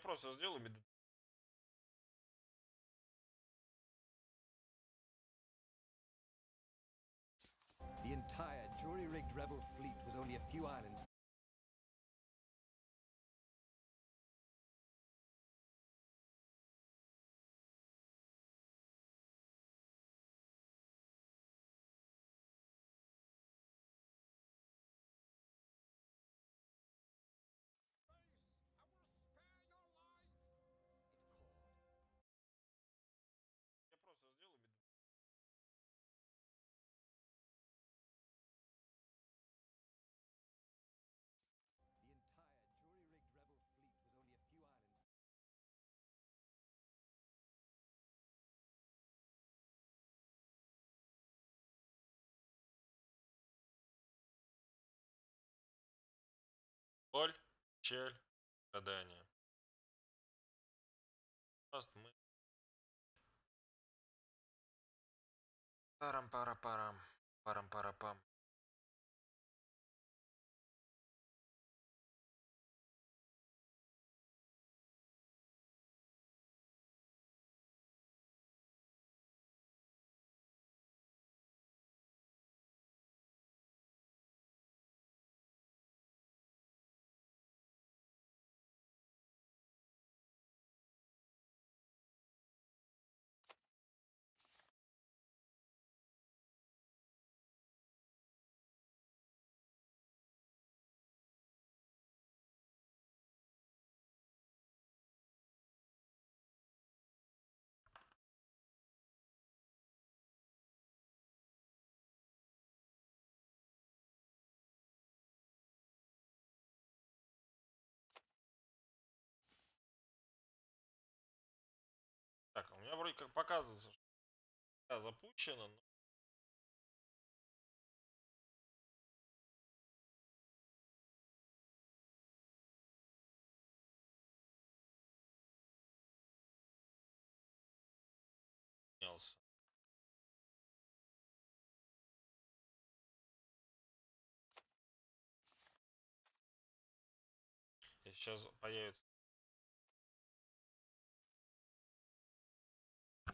просто сделаю The entire jury-rigged rebel fleet was only a few islands. Я просто сделаю The entire jury-rigged rebel fleet was only a few islands. боль, печаль, страдания. Просто мы. Парам-пара-парам. Парам-пара-пам. Так, у меня вроде как показывается, что запущено, но снялся. И сейчас появится.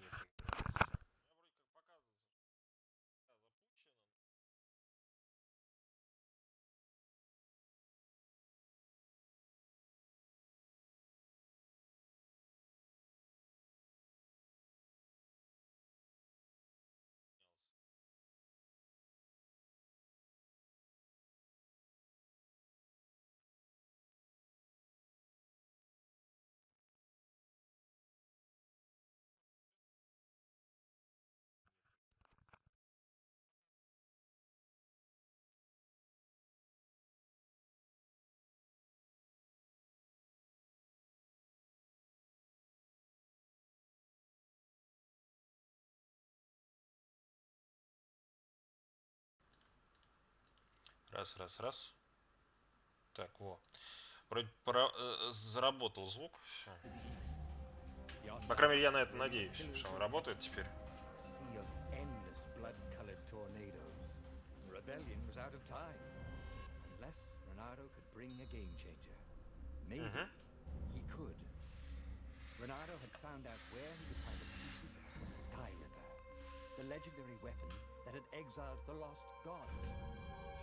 Нет, у меня вроде как показывается, что запущено, но снялся. Раз, раз, раз. Так, во. Вроде заработал звук. Все. По крайней мере, я на это надеюсь, что он работает теперь. Sea of endless blood-colored tornadoes. The rebellion was out of time. Unless Renato could bring a game changer. Maybe Угу. he could. Renato had found out where he could find the pieces of the Sky Ripper, the legendary weapon that had exiled the lost gods.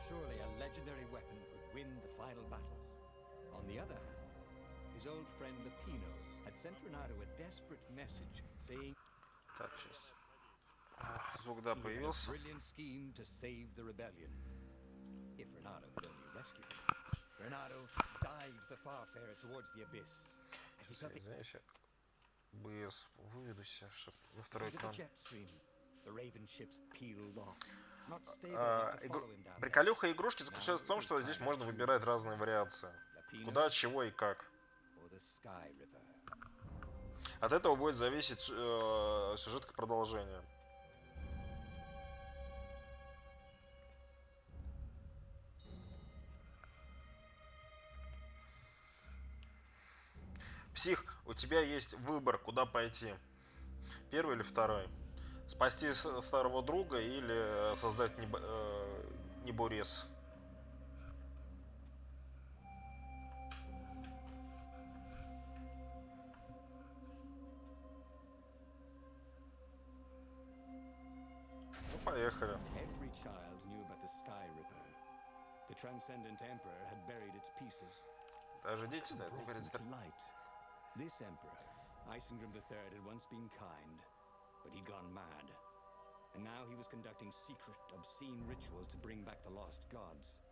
Surely a legendary weapon could win the final battle. On the other hand, his old friend Lupino had sent Renato a desperate message saying Так, сейчас. Звук, да, he had a появился. brilliant scheme to save the rebellion. If Renato could only rescue him. Renato dived the Farfarer towards the abyss. As he Сейчас felt я, the извиняюсь, я БС выведу себя, чтобы на второй into the экран. jet stream, the Raven ships peeled off, not stable enough to follow him down there. Приколюха игрушки заключается в Now том, it что was здесь time можно to выбирать choose разные вариации. Lupino Куда, чего и как. or the Sky Ripper. От этого будет зависеть сюжетка продолжения. Псих, у тебя есть выбор, куда пойти. Первый или второй. Спасти старого друга или создать неборез. Поехали. Every child knew about the Sky Ripper. The Transcendent Emperor had buried its pieces. Даже дети знают, не Brought говорит. them to light. This emperor, Isengrim III, had once been kind, but he'd gone mad. And now he was conducting secret, obscene rituals to bring back the lost gods.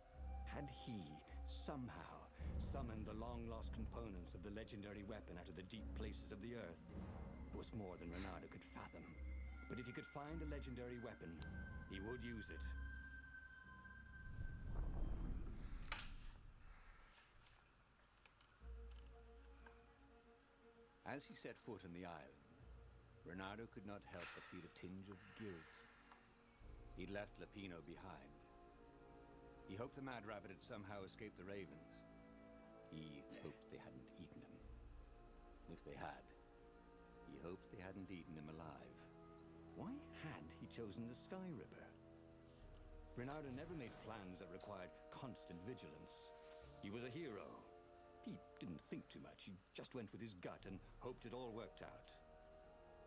Had he, somehow, summoned the long-lost components of the legendary weapon out of the deep places of the earth? It was more than Renardo could fathom. But if he could find the legendary weapon, he would use it. As he set foot on the island, Renardo could not help but feel a tinge of guilt. He'd left Lapino behind. He hoped the Mad Rabbit had somehow escaped the ravens. He hoped they hadn't eaten him. If they had, he hoped they hadn't eaten him alive. Why had he chosen the Sky Ripper? Renardo never made plans that required constant vigilance. He was a hero. He didn't think too much. He just went with his gut and hoped it all worked out.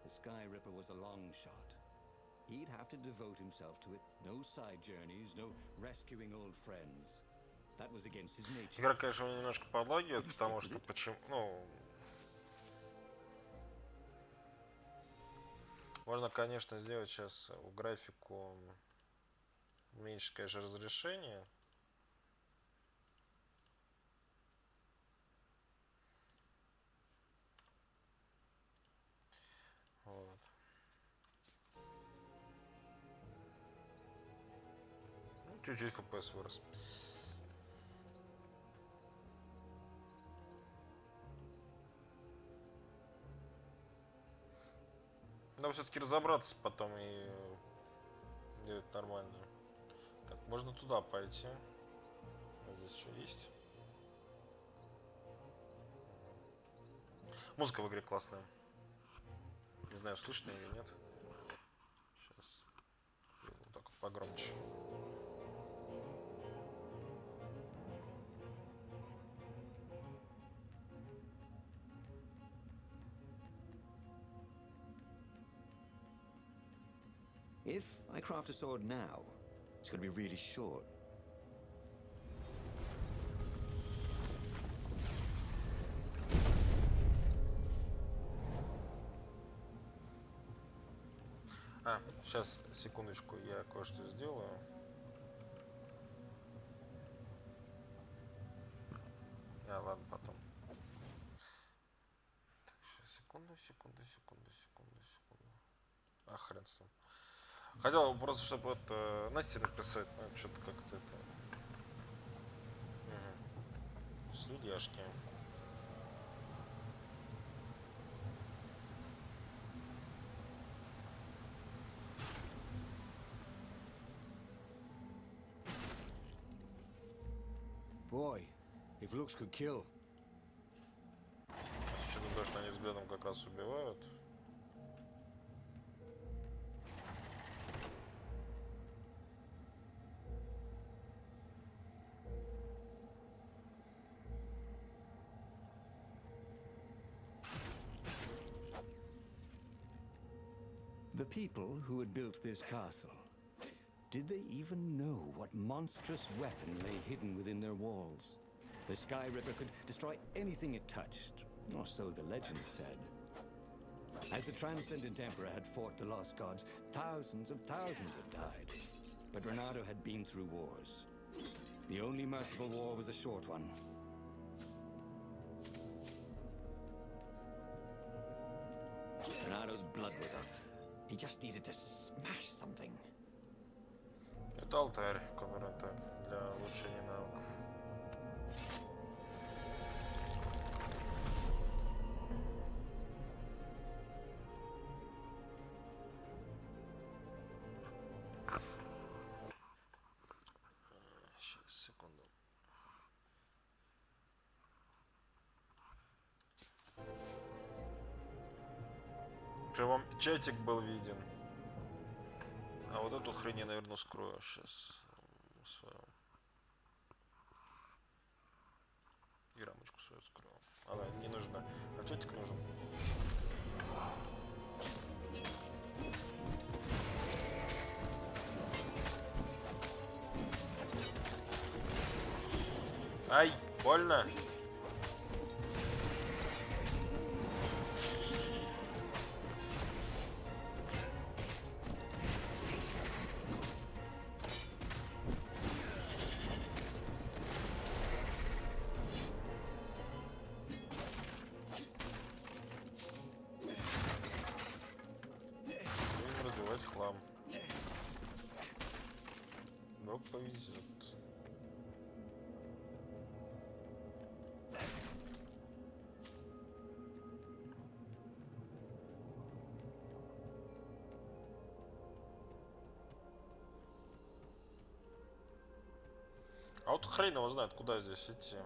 The Sky Ripper was a long shot. He'd have to devote himself to it. No side journeys, no rescuing old friends. That was against his nature. Игра, конечно, меня немножко подлагивает, потому что почему, ну, можно, конечно, сделать сейчас у графику уменьшить, конечно, разрешение. Вот. Ну, чуть-чуть FPS вырос. Надо все-таки разобраться потом и делать нормально. Так, можно туда пойти. А здесь что есть? Музыка в игре классная. Не знаю, слышно ее или нет. Сейчас. Вот так вот погромче. If I craft a sword now, it's going to be really short. Сейчас, секундочку, я кое-что сделаю. Ладно, потом. Так, сейчас, секунду. Хрен с ним. Хотел просто, чтобы это на стены писать, но что-то как-то это... Угу. Следяшки. Boy, if looks could kill. С учетом того, что они взглядом как раз убивают. The people who had built this castle, did they even know what monstrous weapon lay hidden within their walls? The Sky Ripper could destroy anything it touched, or so the legend said. As the Transcendent Emperor had fought the lost gods, thousands had died. But Renardo had been through wars. The only merciful war was a short one. Renardo's blood was up. He just needed to smash something. Это алтарь, который так, для улучшения навыков. Сейчас, секунду. Чтобы вам чатик был виден. А вот эту хрень я, наверное, скрою сейчас. Свою. И рамочку свою скрою. Она не нужна. А чатик нужен. Ай, больно. Будем разбивать хлам. Вдруг повезет. А вот хрен его знает, куда здесь идти.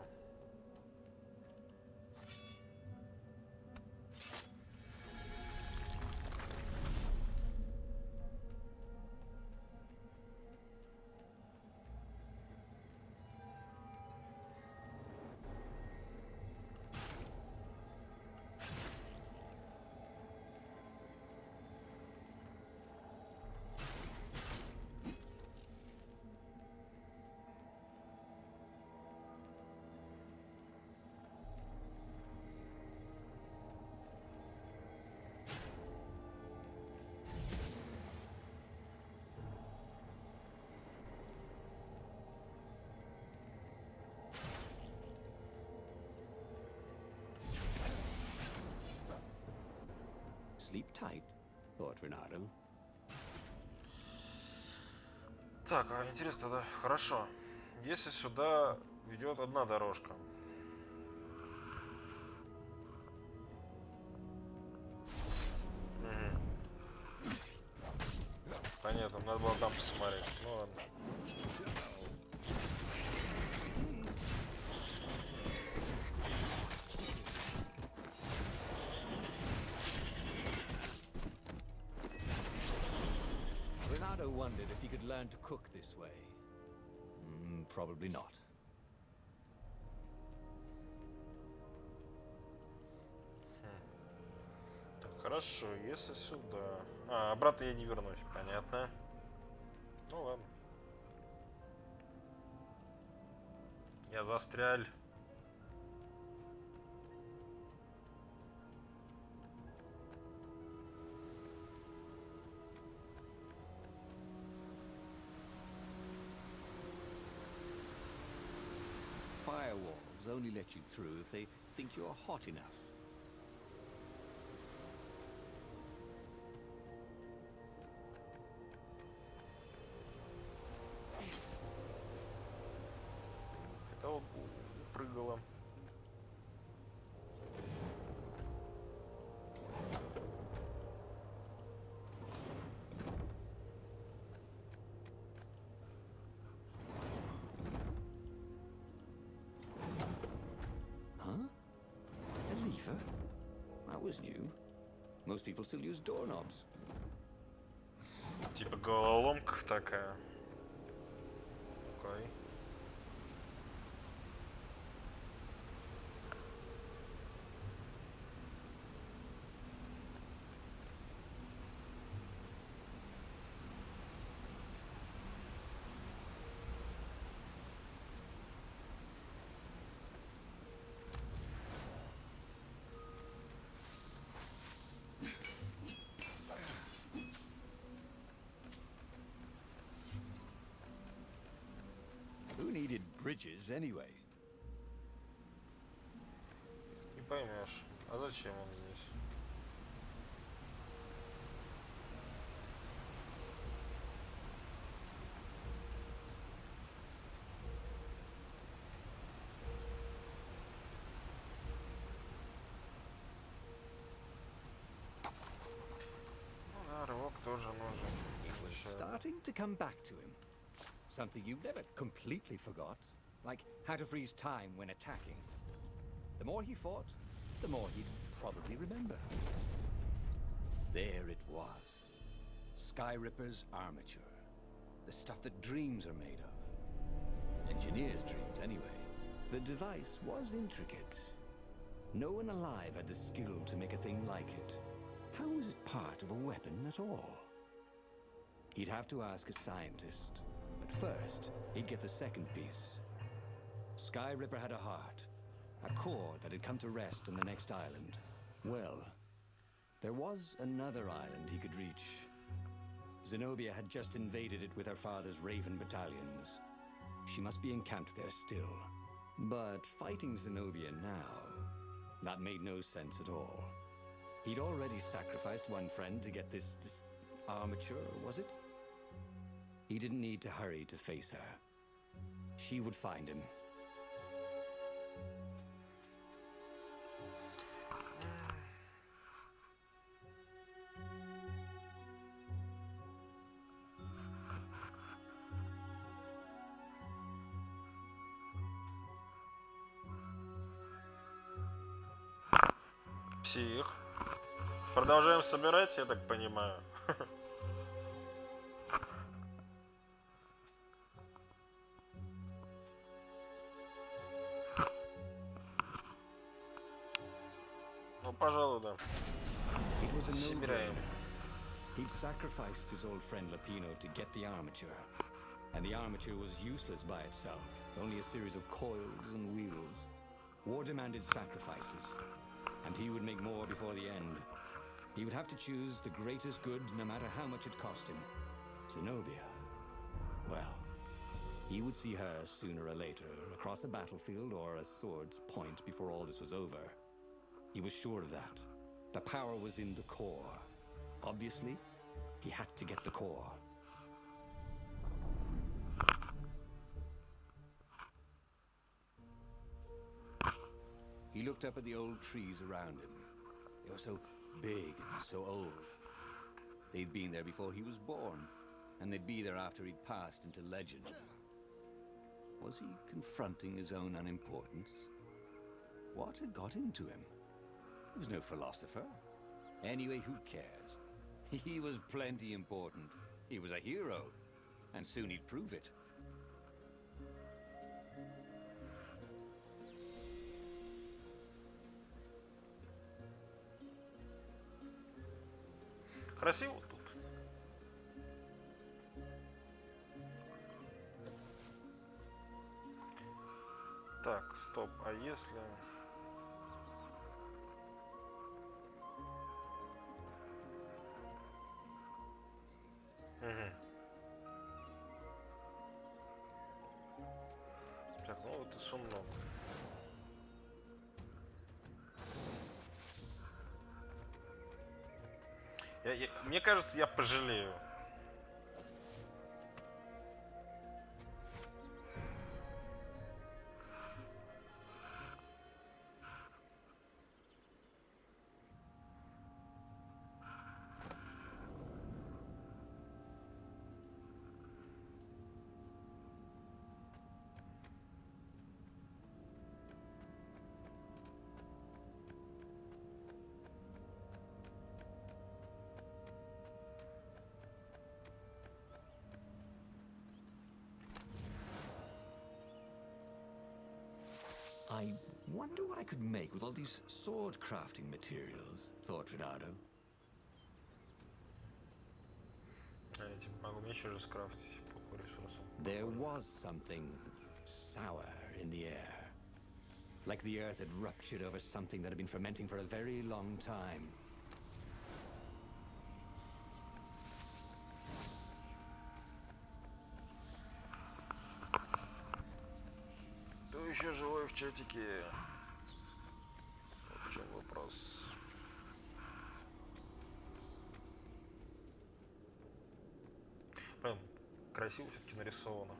Sleep tight, thought Renato. Так, а интересно, да? Хорошо. Если сюда ведет одна дорожка. Мгм. Понятно, надо было там посмотреть. Ну ладно. Renato wondered if he could learn to cook this way. Probably not. Так, хорошо, если сюда. А, обратно я не вернусь, понятно. Ну ладно. Я застряль. Firewalls only let you through if they think you're hot enough. Это прыгала. Huh? A lever? That was new. Most people still use doorknobs. Типа головоломка такая. Окей. Who needed bridges anyway? Не поймешь. А зачем он здесь? Ну да, рывок тоже нужен. Starting to come back to him. Something you never completely forgot. Like how to freeze time when attacking. The more he fought, the more he'd probably remember. There it was. Skyripper's armature. The stuff that dreams are made of. Engineers' dreams, anyway. The device was intricate. No one alive had the skill to make a thing like it. How was it part of a weapon at all? He'd have to ask a scientist. But first, he'd get the second piece. Sky Ripper had a heart, a core that had come to rest on the next island. Well, there was another island he could reach. Zenobia had just invaded it with her father's Raven battalions. She must be encamped there still. But fighting Zenobia now, that made no sense at all. He'd already sacrificed one friend to get this armature, was it? He didn't need to hurry to face her. She would find him. Псих. Продолжаем собирать, я так понимаю. Ну, пожалуй, да. Собираем. He'd sacrificed his old friend Lapino to get the armature. And the armature was useless by itself, only a series of coils and wheels. War demanded sacrifices, and he would make more before the end. He would have to choose the greatest good no matter how much it cost him. Zenobia. Well, he would see her sooner or later, across a battlefield or a sword's point before all this was over. He was sure of that. The power was in the core. Obviously, he had to get the core. He looked up at the old trees around him. They were so big and so old. They'd been there before he was born, and they'd be there after he'd passed into legend. Was he confronting his own unimportance? What had got into him? He was no philosopher. Anyway, who cares? He was plenty important. He was a hero, and soon he'd prove it. Красиво тут. Так, стоп, а если... Угу. Так, ну вот и сумно. Мне кажется, я пожалею. I wonder what I could make with all these sword crafting materials, thought Renato. А я типа могу меч уже скрафтить по ресурсам. There was something sour in the air. Like the earth had ruptured over something that had been fermenting for a very long time. Кто еще живой в чатике? В чем вопрос? Прям красиво все-таки нарисовано.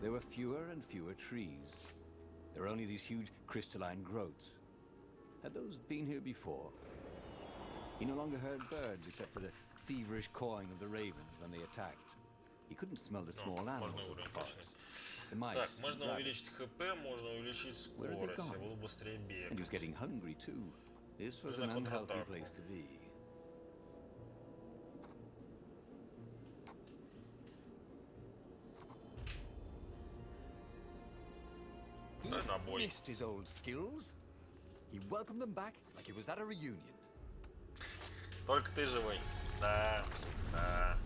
There were fewer and fewer trees. There were only these huge crystalline growths. Had those been here before? He no longer heard birds except for the feverish cawing of the ravens when they attacked. He couldn't smell the small animals of the forest. The mice, Так, можно rabbits. увеличить ХП, можно увеличить скорость. Я буду быстрее бегать. And he was getting hungry too. This was Ну, an на unhealthy контратаку. place to be. На бой. Missed his old skills. He welcomed them back like it was at a reunion. Только ты живой. Да, да.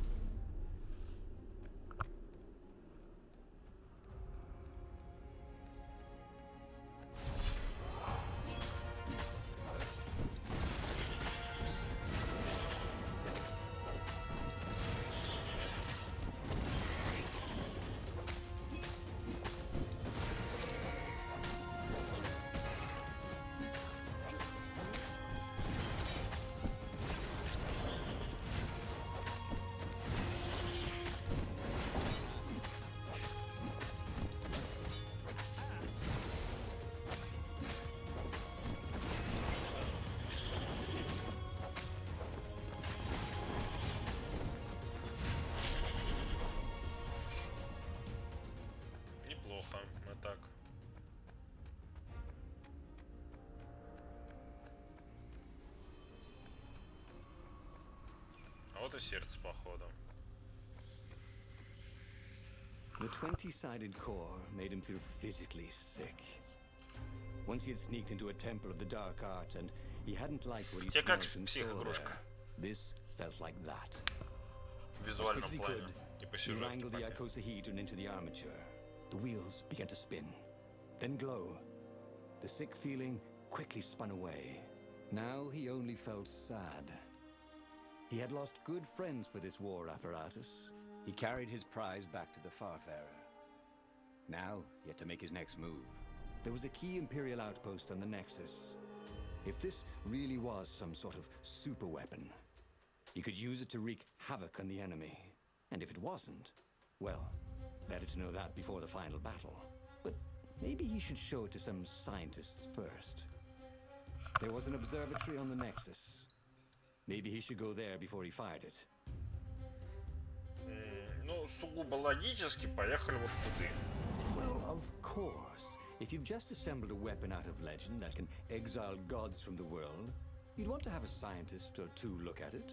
Неплохо, мы так. А вот и сердце, походу. The 20-sided core made him feel physically sick. Once he had sneaked into a temple of the dark art, and he hadn't liked what he Тебе как smelled and saw психоигрушка. there. This felt like that. В As визуальном quick as he плане. could, И по he сюжетке wrangled the пока. icosahedron into the armature. The wheels began to spin, then glow. The sick feeling quickly spun away. Now he only felt sad. He had lost good friends for this war apparatus. He carried his prize back to the Farfarer. Now he had to make his next move. There was a key Imperial outpost on the Nexus. If this really was some sort of super weapon, he could use it to wreak havoc on the enemy. And if it wasn't, well, better to know that before the final battle. But maybe he should show it to some scientists first. There was an observatory on the Nexus. Maybe he should go there before he fired it. Ну, сугубо логически, поехали вот туда. Well, of course. If you've just assembled a weapon out of legend that can exile gods from the world, you'd want to have a scientist or two look at it.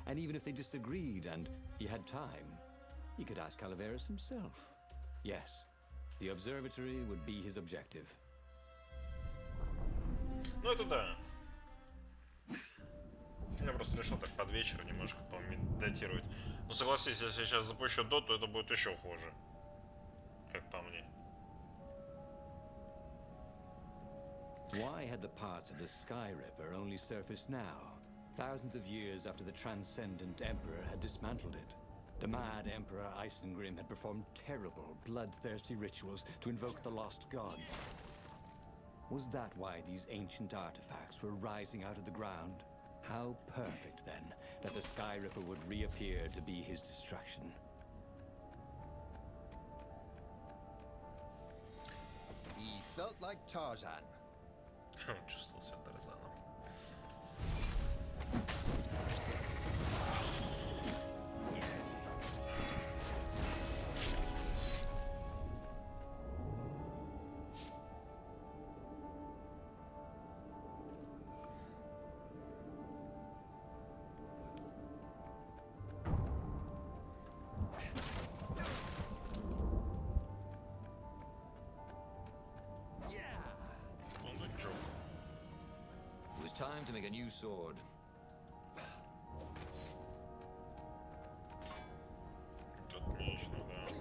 And even if they disagreed and he had time, he could ask Calaveras himself. Yes, the observatory would be his objective. Ну, это да. Я просто решил так под вечер немножко помедитировать. Но согласись, если я сейчас запущу доту, это будет еще хуже. Как по мне. Why had the parts of the Sky Ripper only surfaced now, thousands of years after the Transcendent Emperor had dismantled it? The mad Emperor Isengrim had performed terrible, bloodthirsty rituals to invoke the lost gods. Was that why these ancient artifacts were rising out of the ground? How perfect, then, that the Sky Ripper would reappear to be his destruction. He felt like Tarzan. Чувствовал себя Тарзаном. Сундучок. It was time to make a new sword. Отлично, да.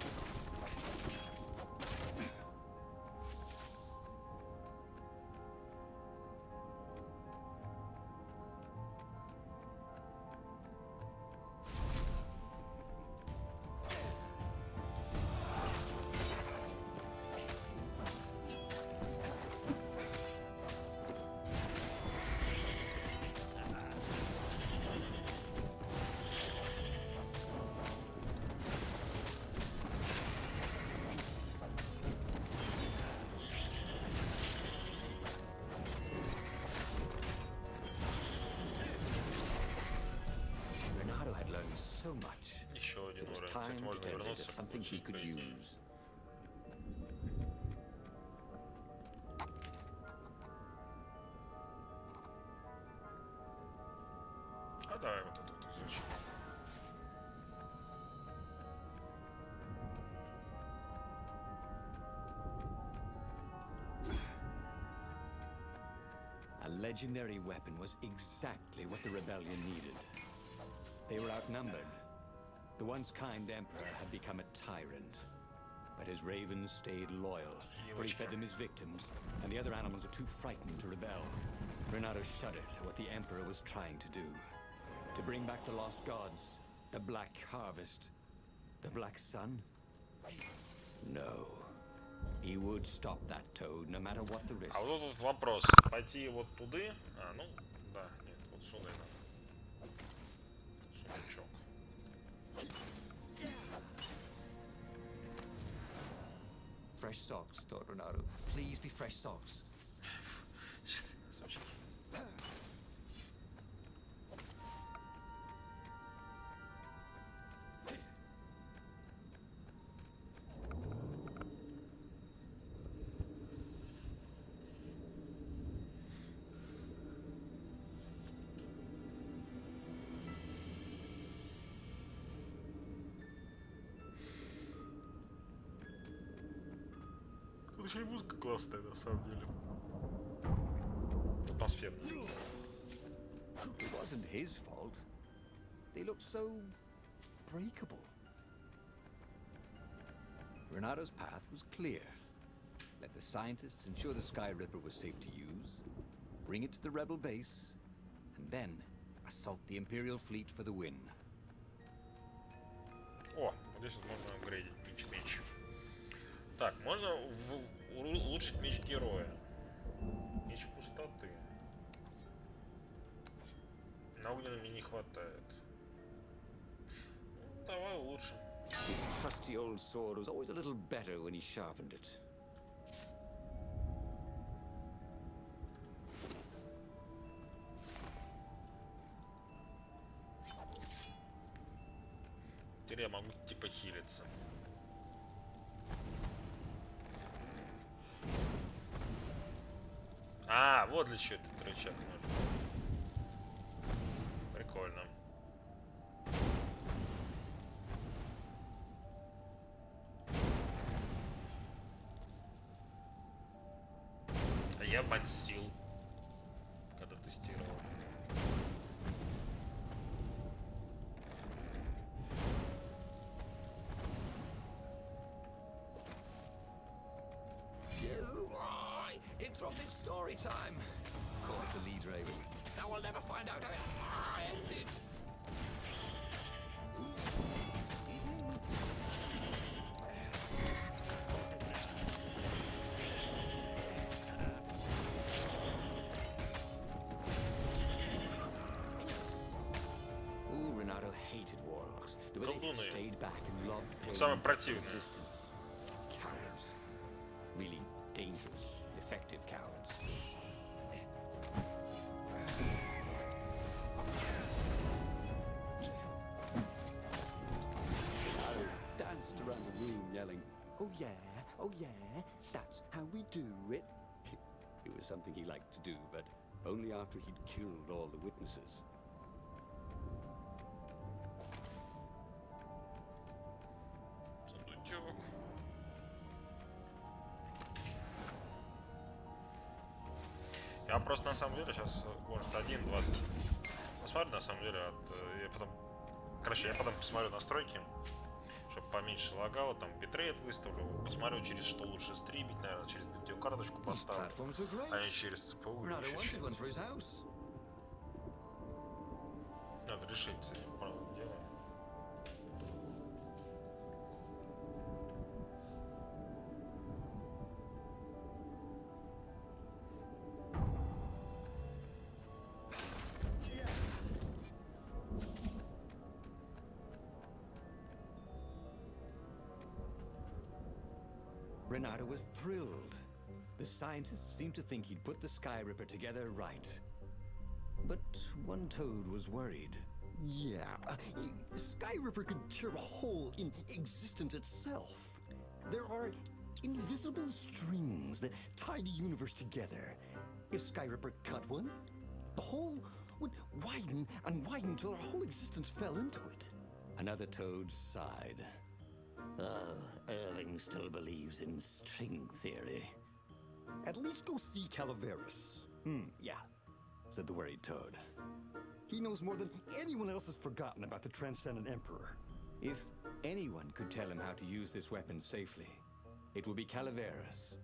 один It was уровень. Кстати, time to можно turn it into вернуться. something she could use. А давай вот это изучим. A legendary weapon was exactly what the rebellion needed. They were outnumbered. The once kind emperor had become a tyrant. But his ravens stayed loyal, for he fed them his victims, and the other animals were too frightened to rebel. Renato shuddered at what the emperor was trying to do. To bring back the lost gods, the Black Harvest, the Black Sun? No. He would stop that toad, no matter what the risk. А вот тут вопрос. Пойти вот туда? А, ну, да, нет, вот сюда и надо. Сундучок. Fresh socks, thought Renato. Please be fresh socks. Чистые носочки. Тут еще и музыка классная, на самом деле. Атмосферная. It wasn't his fault. They looked so breakable. Renato's path was clear. Let the scientists ensure the Sky Ripper was safe to use, bring it to the rebel base, and then assault the Imperial fleet for the win. О, вот здесь вот можно апгрейдить меч. Так, можно улучшить меч героя. Меч пустоты. На огненном мне не хватает. Ну, давай улучшим. His trusty old sword was always a little better when he sharpened it. Теперь я могу типа хилиться. А, вот для чего этот рычаг нужен. Прикольно. А я подстил, когда тестировал. Interrupted story time. Call it the lead raven. Now we'll never find out how it ended. Ooh, Renato hated warlocks. The way they stayed back and loved Самое противное. distance. Cowards. Really dangerous, effective cowards. Renato danced around the room yelling, "Oh yeah, that's how we do it." It was something he liked to do, but only after he'd killed all the witnesses. Сундучок. Я просто на самом деле сейчас, может, 1-2 посмотрю на самом деле. Я потом, короче, я потом посмотрю настройки, чтобы поменьше лагало, там битрейт выставлю, посмотрю, через что лучше стримить, наверное, через видеокарточку поставлю, а не через ЦПУ. Надо решить с этим делом. Renato was thrilled. The scientists seemed to think he'd put the Sky Ripper together right. But one toad was worried. Yeah, Sky Ripper could tear a hole in existence itself. There are invisible strings that tie the universe together. If Sky Ripper cut one, the hole would widen and widen till our whole existence fell into it. Another toad sighed. Irving still believes in string theory. At least go see Calaveras. Yeah, said the worried toad. He knows more than anyone else has forgotten about the Transcendent Emperor. If anyone could tell him how to use this weapon safely, it would be Calaveras.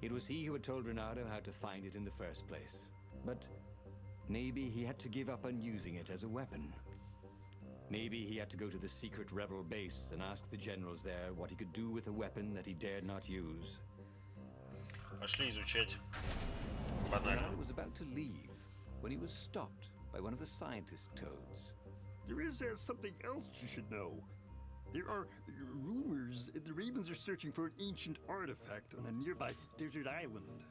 It was he who had told Renato how to find it in the first place. But maybe he had to give up on using it as a weapon. Maybe he had to go to the secret rebel base and ask the generals there what he could do with a weapon that he dared not use. Пошли изучать. Банально. Renato was about to leave when he was stopped by one of the scientist toads. There is something else you should know. There are rumors the Ravens are searching for an ancient artifact on a nearby desert island.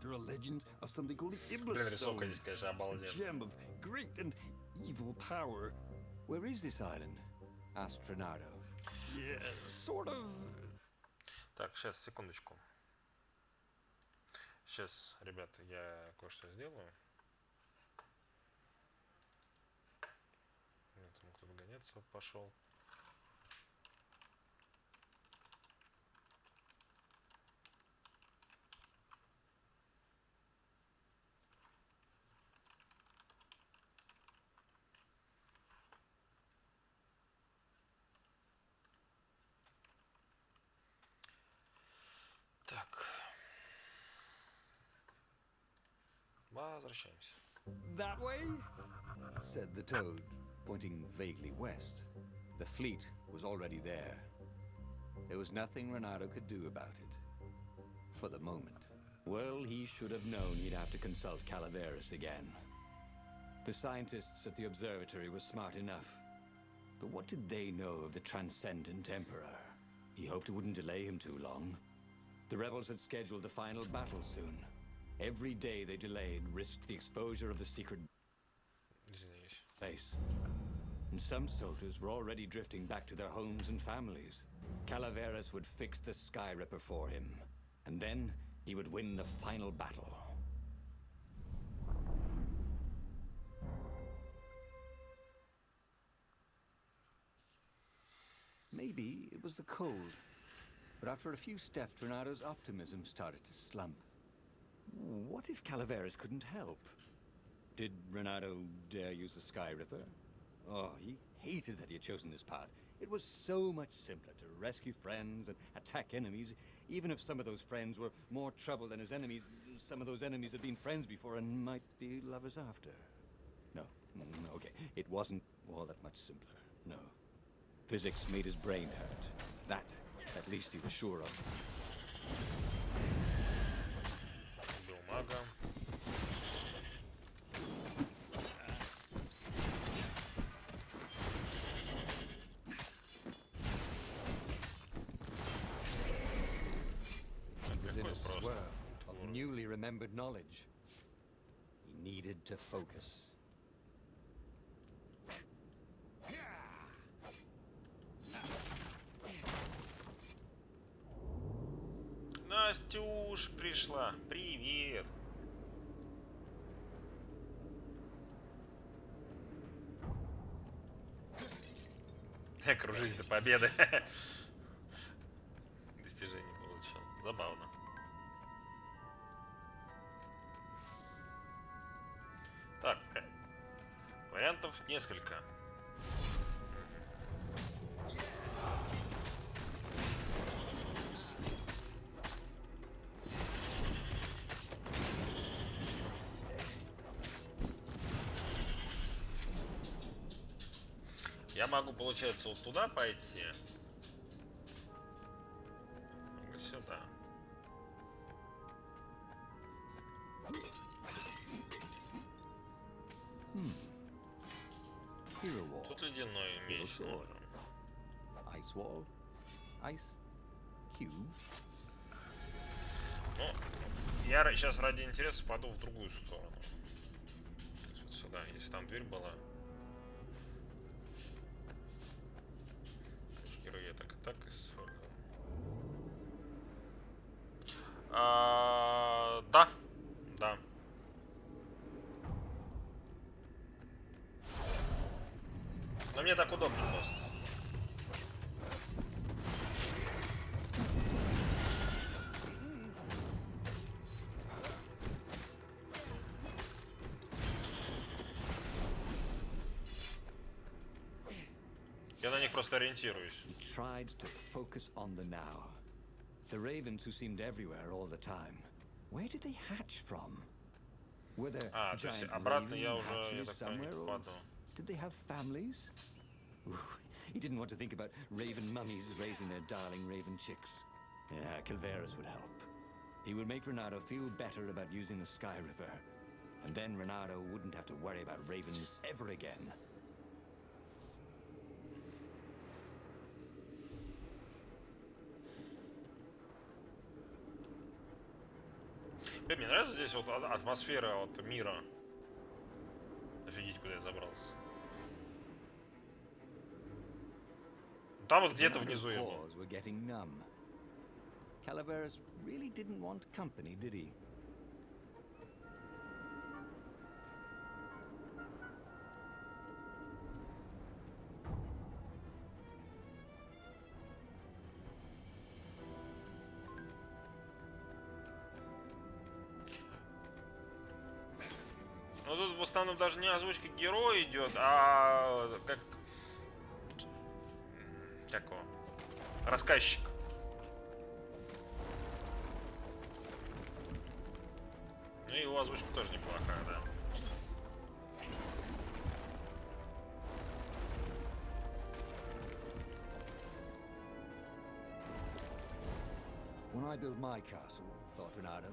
There are legends of something called the Блин, Iblis рисовка Stone, здесь, конечно, a обалденная. gem of great and evil power. Where is this island? Asked Renato. Yeah, sort of. Так, сейчас, секундочку. Сейчас, ребята, я кое-что сделаю. Там кто-то гоняться пошел. Так. Возвращаемся. That way? Said the toad, pointing vaguely west. The fleet was already there. There was nothing Renato could do about it. For the moment. Well, he should have known he'd have to consult Calaveras again. The scientists at the observatory were smart enough. But what did they know of the Transcendent Emperor? He hoped it wouldn't delay him too long. The rebels had scheduled the final battle soon. Every day they delayed risked the exposure of the secret Извиняюсь. base. And some soldiers were already drifting back to their homes and families. Calaveras would fix the Sky Ripper for him. And then he would win the final battle. Maybe it was the cold. But after a few steps, Renato's optimism started to slump. What if Calaveras couldn't help? Did Renato dare use the Sky Ripper? Oh, he hated that he had chosen this path. It was so much simpler to rescue friends and attack enemies, even if some of those friends were more trouble than his enemies. Some of those enemies had been friends before and might be lovers after. No, okay, it wasn't all that much simpler, no. Physics made his brain hurt. That, at least he was sure of. Убил мага. He was in Какой a просто swirl of твор. newly remembered knowledge. He needed to focus. Настюш пришла. Привет. Кружись до победы. Достижение получил. Забавно. Так, вариантов несколько. Я могу, получается, вот туда пойти. Могу сюда. Hero wall. Тут ледяной меч sword. нужен. Ice wall. Ice cube. Ну, я сейчас ради интереса пойду в другую сторону. Вот сюда, если там дверь была. Да. Да. Но мне так удобно просто. Я на них просто ориентируюсь. He tried to focus on the now. The ravens who seemed everywhere all the time. Where did they hatch from? Were there А, то есть giant обратно я raven уже, я hatcheries так понимаю, не somewhere, or попаду. did they have families? Ooh, he didn't want to think about raven mummies raising their darling raven chicks. Yeah, Calveras would help. He would make Renato feel better about using the Sky Ripper. And then Renato wouldn't have to worry about ravens ever again. Мне нравится здесь вот атмосфера вот мира. Офигеть, куда я забрался. Там вот где-то внизу его. Paws were getting numb. Calaveras really didn't want company, did he? Ну тут в основном даже не озвучка героя идет, а как его? Рассказчик. Ну и его озвучка тоже неплохая, да. When I build my castle, thought Renato,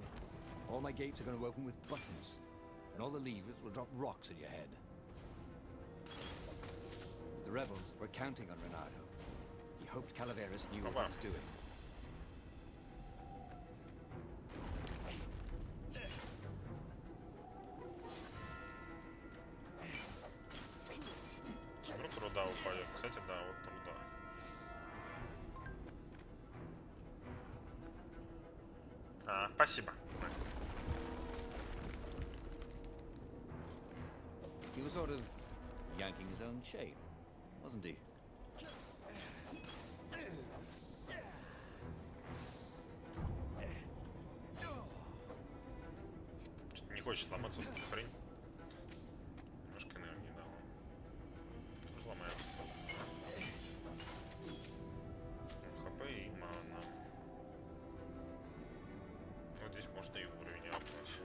all my gates are going to open with buttons, and all the levers will drop rocks at your head. The rebels were counting on Renato. He hoped Calaveras knew what he was doing. Вдруг руда упадет. Кстати, да, вот руда. Спасибо. He was sort of yanking his own chain, wasn't he? Что-то не хочет сломаться вот эта хрень. Немножко энергии дал. Сломается. ХП и мана. Вот здесь можно и уровень апнуть.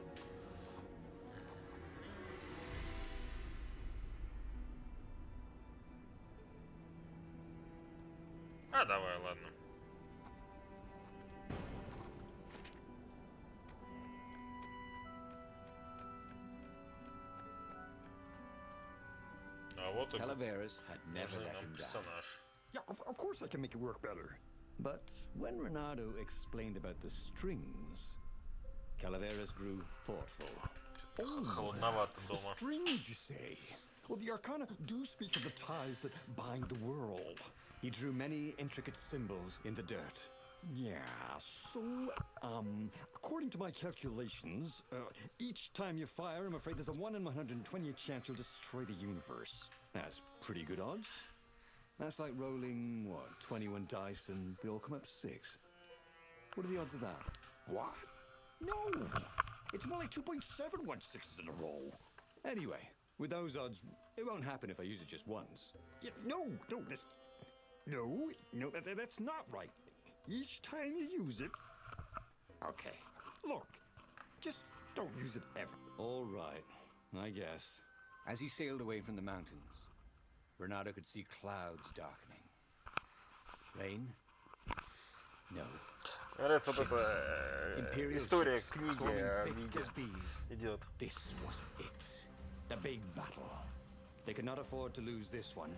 А, давай, ладно. А вот и Calaveras had never нужный let нам him down. персонаж. Yeah, of course I can make it work better. But when Renato explained about the strings, Calaveras grew thoughtful. Холодновато дома. Strings, you say? Well, the Arcana do speak of the ties that bind the world. He drew many intricate symbols in the dirt. Yeah, so, according to my calculations, each time you fire, I'm afraid there's a 1 in 120 chance you'll destroy the universe. That's pretty good odds. That's like rolling, what, 21 dice and they all come up 6. What are the odds of that? What? No! It's more like 2.716s in a row. Anyway, with those odds, it won't happen if I use it just once. Yeah, no, that's not right. Each time you use it... Okay, look, just don't use it ever. All right, I guess. As he sailed away from the mountains, Renato could see clouds darkening. Rain? No. Нравится вот эта история книги в виде идет. This was it. The big battle. They could not afford to lose this one.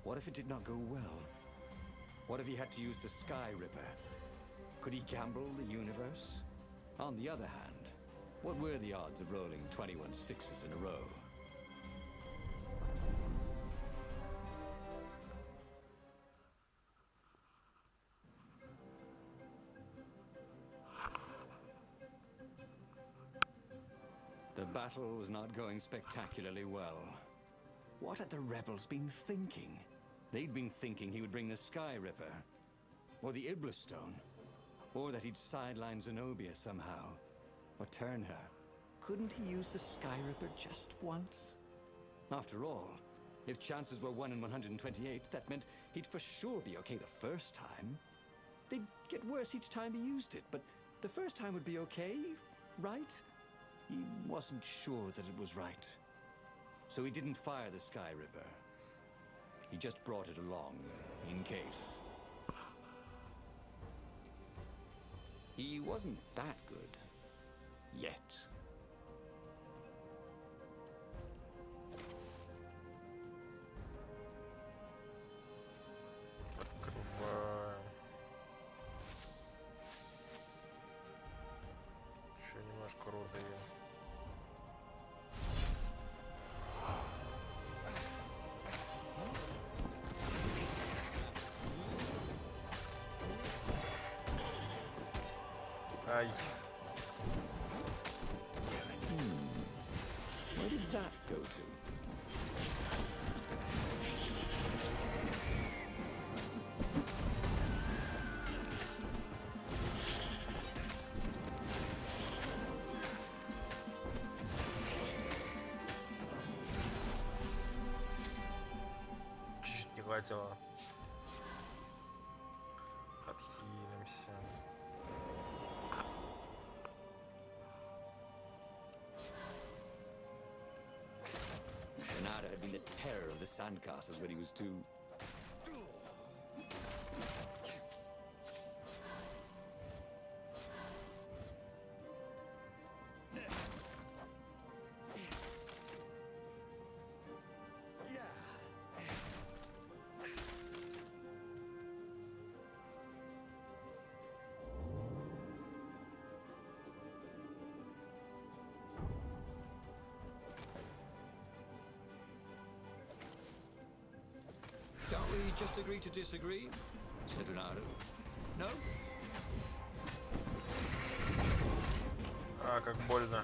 What if it did not go well? What if he had to use the Sky Ripper? Could he gamble the universe? On the other hand, what were the odds of rolling 21 sixes in a row? battle was not going spectacularly well. What had the rebels been thinking? They'd been thinking he would bring the Sky Ripper, or the Iblis Stone, or that he'd sideline Zenobia somehow, or turn her. Couldn't he use the Sky Ripper just once? After all, if chances were 1 in 128, that meant he'd for sure be okay the first time. They'd get worse each time he used it, but the first time would be okay, right? He wasn't sure that it was right. So he didn't fire the Sky Ripper. He just brought it along, in case. He wasn't that good. Yet. Открываем. Еще немножко рода ее. Ай. Where did that go to? Чуть-чуть не хватило. Отхилимся. Renata had been the terror of the sandcastles when he was 2. Can't we just agree to disagree? Said Renato. No? А, как больно.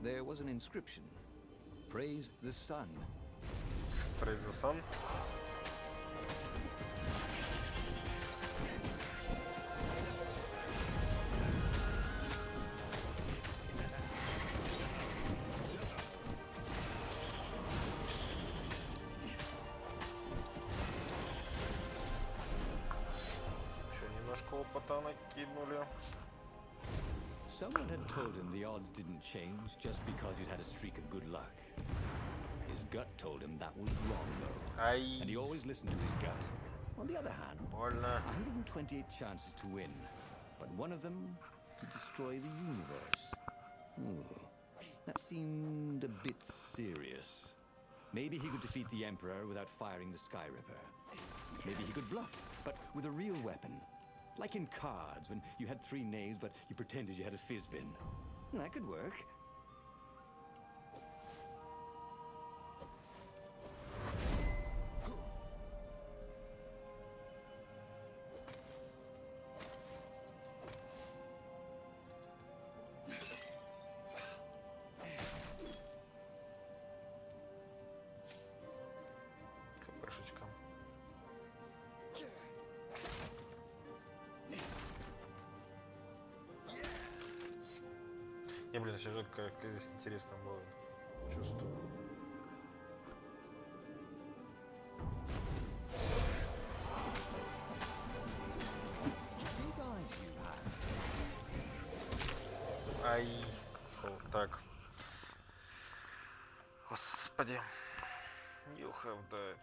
There was an inscription. Praise the sun. Praise the sun. Еще немножко опыта накинули. Someone had told him the odds didn't change just because you'd had a streak of good luck. His gut told him that was wrong, though. Ай, And he always listened to his gut. On the other hand, больно. 128 chances to win, but one of them to destroy the universe. Ooh, that seemed a bit serious. Maybe he could defeat the Emperor without firing the Sky Ripper. Maybe he could bluff, but with a real weapon. Like in cards, when you had 3 knaves, but you pretended you had a fizbin. That could work. КПшечка. Не, блин, сюжет как здесь интересно было. Чувствую. Ай, вот так. Господи. You have died.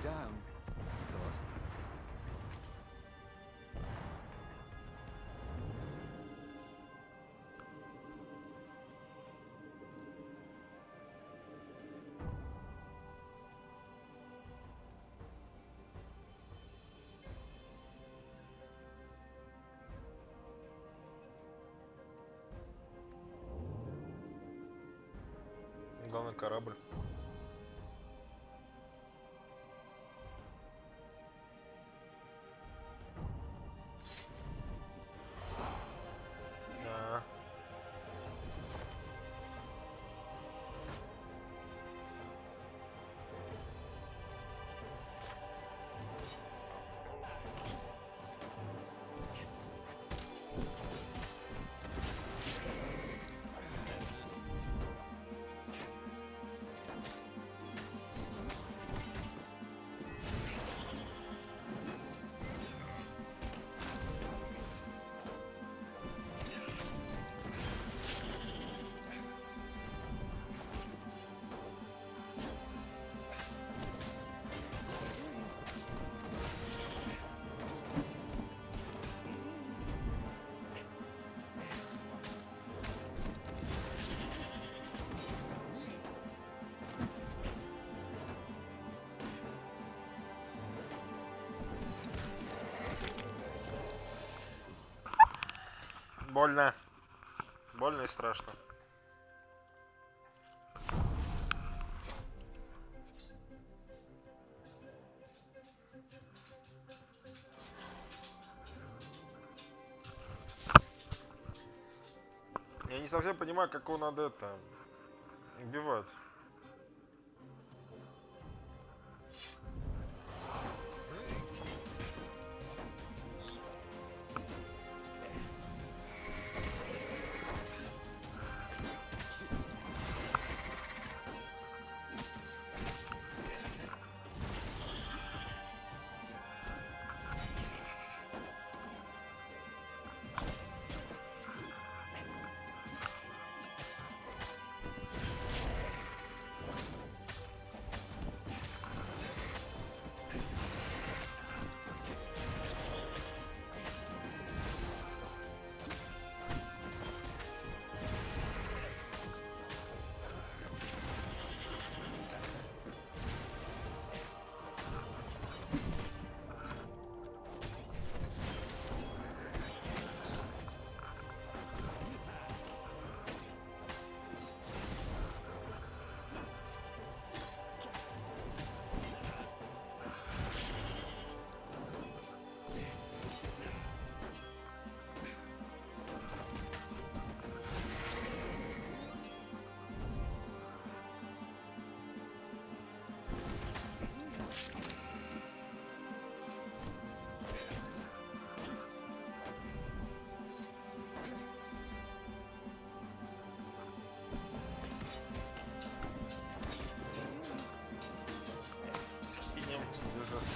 down, I thought. Главный корабль. А. Больно. Больно и страшно. Я не совсем понимаю, как его надо это убивать.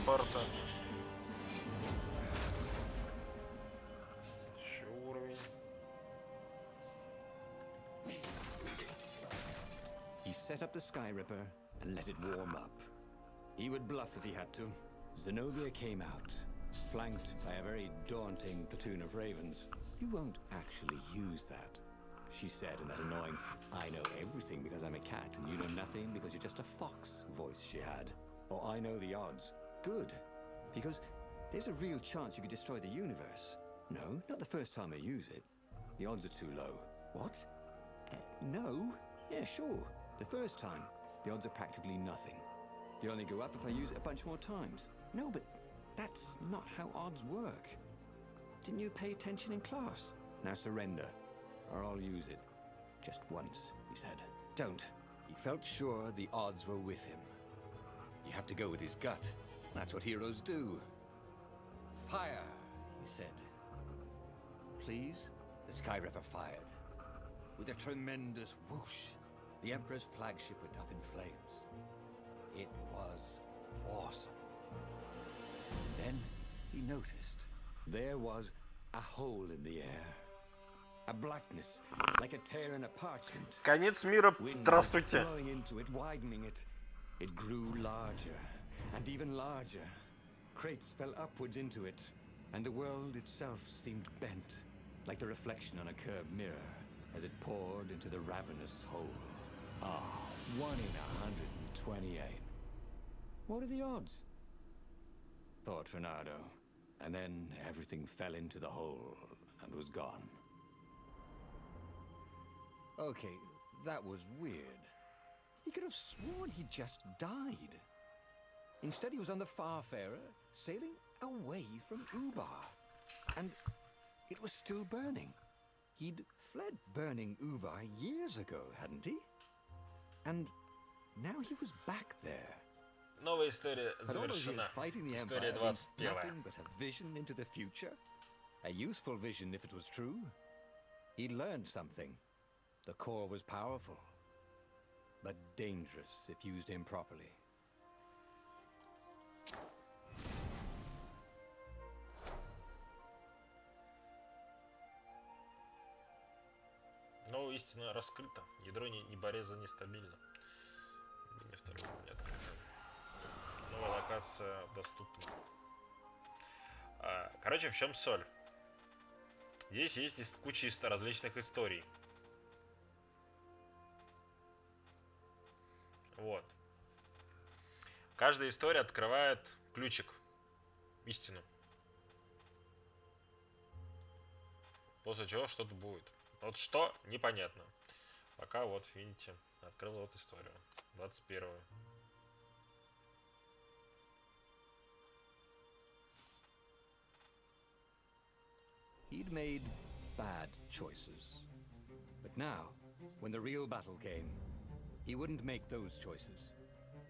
Спарта. Еще уровень. He set up the Sky Ripper and let it warm up. He would bluff if he had to. Zenobia came out, flanked by a very daunting platoon of ravens. You won't actually use that, she said in that annoying, I know everything because I'm a cat and you know nothing because you're just a fox voice she had. Or I know the odds. Good, because there's a real chance you could destroy the universe. No, not the first time I use it. The odds are too low. What? No? Yeah, sure. The first time, the odds are practically nothing. They only go up if I use it a bunch more times. No, but that's not how odds work. Didn't you pay attention in class? Now surrender, or I'll use it. Just once, he said. Don't. He felt sure the odds were with him. You have to go with his gut. That's what heroes do. Fire, he said. Please? The Sky Ripper fired. With a tremendous whoosh, the Emperor's flagship went up in flames. It was awesome. Then he noticed there was a hole in the air. A blackness, like a tear in a parchment. Конец мира, Wind was здравствуйте. blowing into it, widening it. It grew larger and even larger. Crates fell upwards into it, and the world itself seemed bent, like the reflection on a curved mirror, as it poured into the ravenous hole. Ah, 1 in 128. What are the odds? Thought Renato, and then everything fell into the hole and was gone. Okay, that was weird. He could have sworn he just died. Instead, he was on the Farfarer, sailing away from Ubar. And it was still burning. He'd fled burning Ubar years ago, hadn't he? And now he was back there. Новая история Had all those years завершена. fighting the История Empire been 21. nothing but a vision into the future? A useful vision if it was true. He'd learned something. The core was powerful, but dangerous if used improperly. Но истина раскрыта. Ядро Небореза нестабильно. Не второй нет. Новая локация доступна. Короче, в чем соль? Здесь есть куча различных историй. Вот. Каждая история открывает ключик. Истину. После чего что-то будет. Вот что, непонятно. Пока вот, видите, открыл вот историю. 21-ю. He'd made bad choices. But now, when the real battle came, he wouldn't make those choices.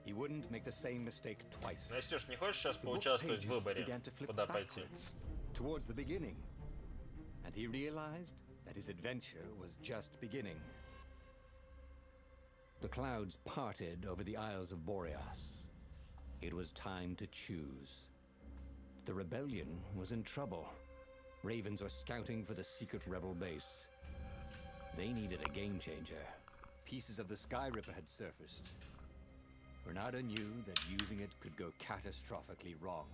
He wouldn't make the same mistake twice. Настюш, не хочешь сейчас The book's поучаствовать в pages выборе, began to flip куда пойти? backwards, towards the beginning. And he realized that his adventure was just beginning. The clouds parted over the Isles of Boreas. It was time to choose. The rebellion was in trouble. Ravens were scouting for the secret rebel base. They needed a game changer. Pieces of the Sky Ripper had surfaced. Renato knew that using it could go catastrophically wrong.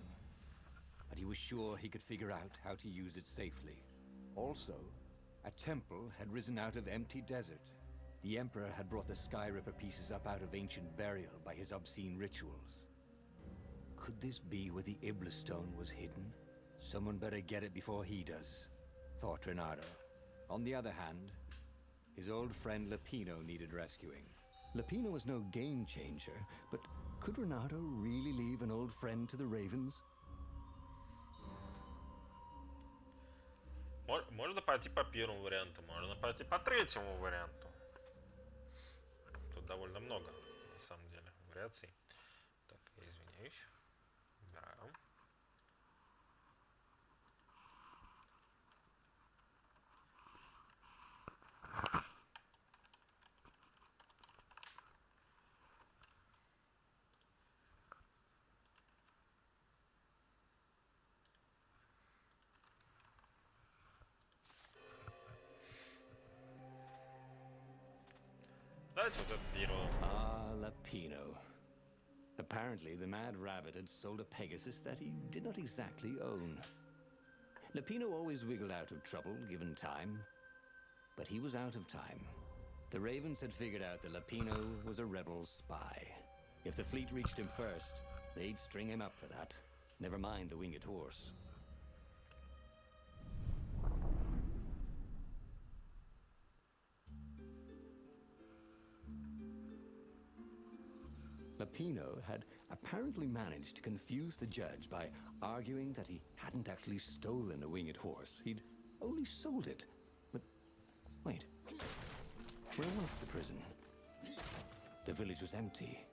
But he was sure he could figure out how to use it safely. Also, a temple had risen out of empty desert. The Emperor had brought the Sky Ripper pieces up out of ancient burial by his obscene rituals. Could this be where the Iblis stone was hidden? Someone better get it before he does, thought Renato. On the other hand, his old friend Lapino needed rescuing. Lapino was no game changer, but could Renato really leave an old friend to the Ravens? Можно пойти по первому варианту, можно пойти по третьему варианту. Тут довольно много, на самом деле, вариаций. Так, я извиняюсь. Убираем. Давайте вот это первое. Ah, Lapino. Apparently, the Mad Rabbit had sold a Pegasus that he did not exactly own. Lapino always wiggled out of trouble, given time. But he was out of time. The Ravens had figured out that Lapino was a rebel spy. If the fleet reached him first, they'd string him up for that. Never mind the winged horse. Lapino had apparently managed to confuse the judge by arguing that he hadn't actually stolen a winged horse. He'd only sold it. But wait, where was the prison? The village was empty.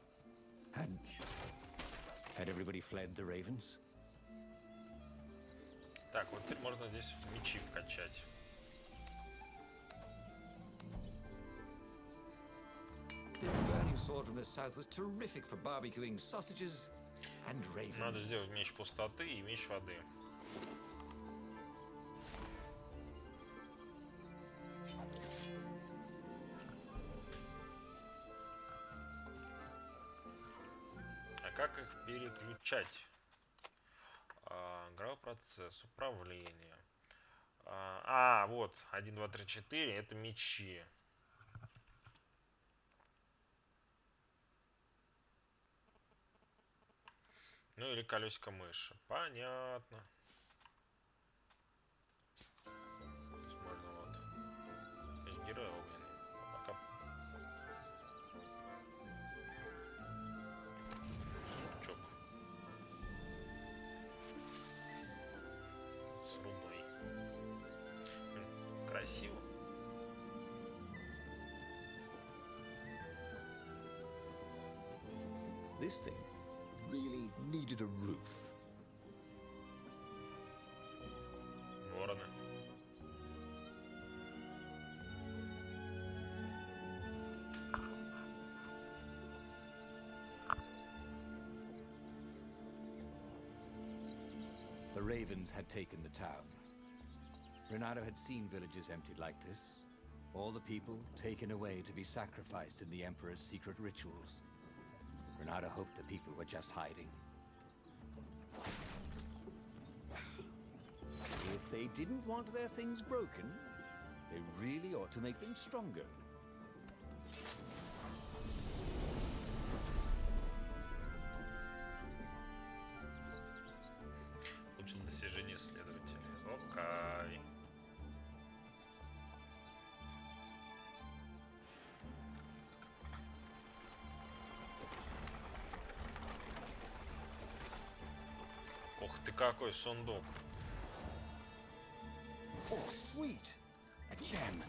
Had everybody fled the Ravens? Так, вот теперь можно здесь мечи вкачать. This burning sword from the south was terrific for barbecuing sausages and ravens. Надо сделать меч пустоты и меч воды. Так, как их переключать? Игровой процесс, управление. Вот, 1, 2, 3, 4, это мечи. Ну или колесико мыши. Понятно. Здесь можно вот. Есть герои, пока. Сундучок. С рудой. Красиво. This thing really needed a roof. Вороны. The ravens had taken the town. Renato had seen villages emptied like this. All the people taken away to be sacrificed in the Emperor's secret rituals. Renato hoped the people were just hiding. If they didn't want their things broken, they really ought to make them stronger. Получил достижение исследователя. Окей. Ух ты, какой сундук. Oh, sweet! A gem.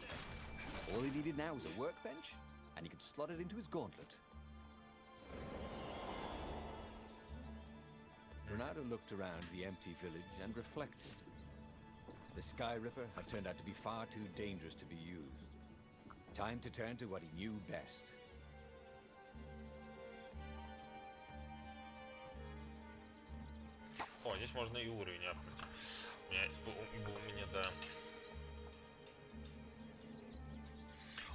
All he needed now was a workbench, and he could slot it into his gauntlet. Renato looked around the empty village and reflected. The Sky Ripper had turned out to be far too dangerous to be used. Time to turn to what he knew best. О, здесь можно и уровень апнуть. У меня, да.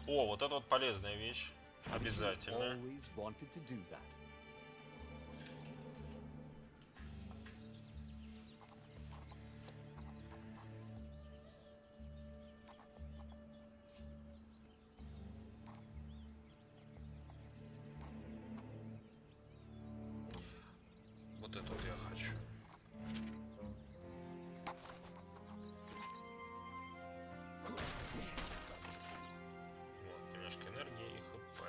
О, вот это вот полезная вещь. Обязательно. Always wanted to do that. Вот это вот я хочу. Вот, немножко энергии и хп.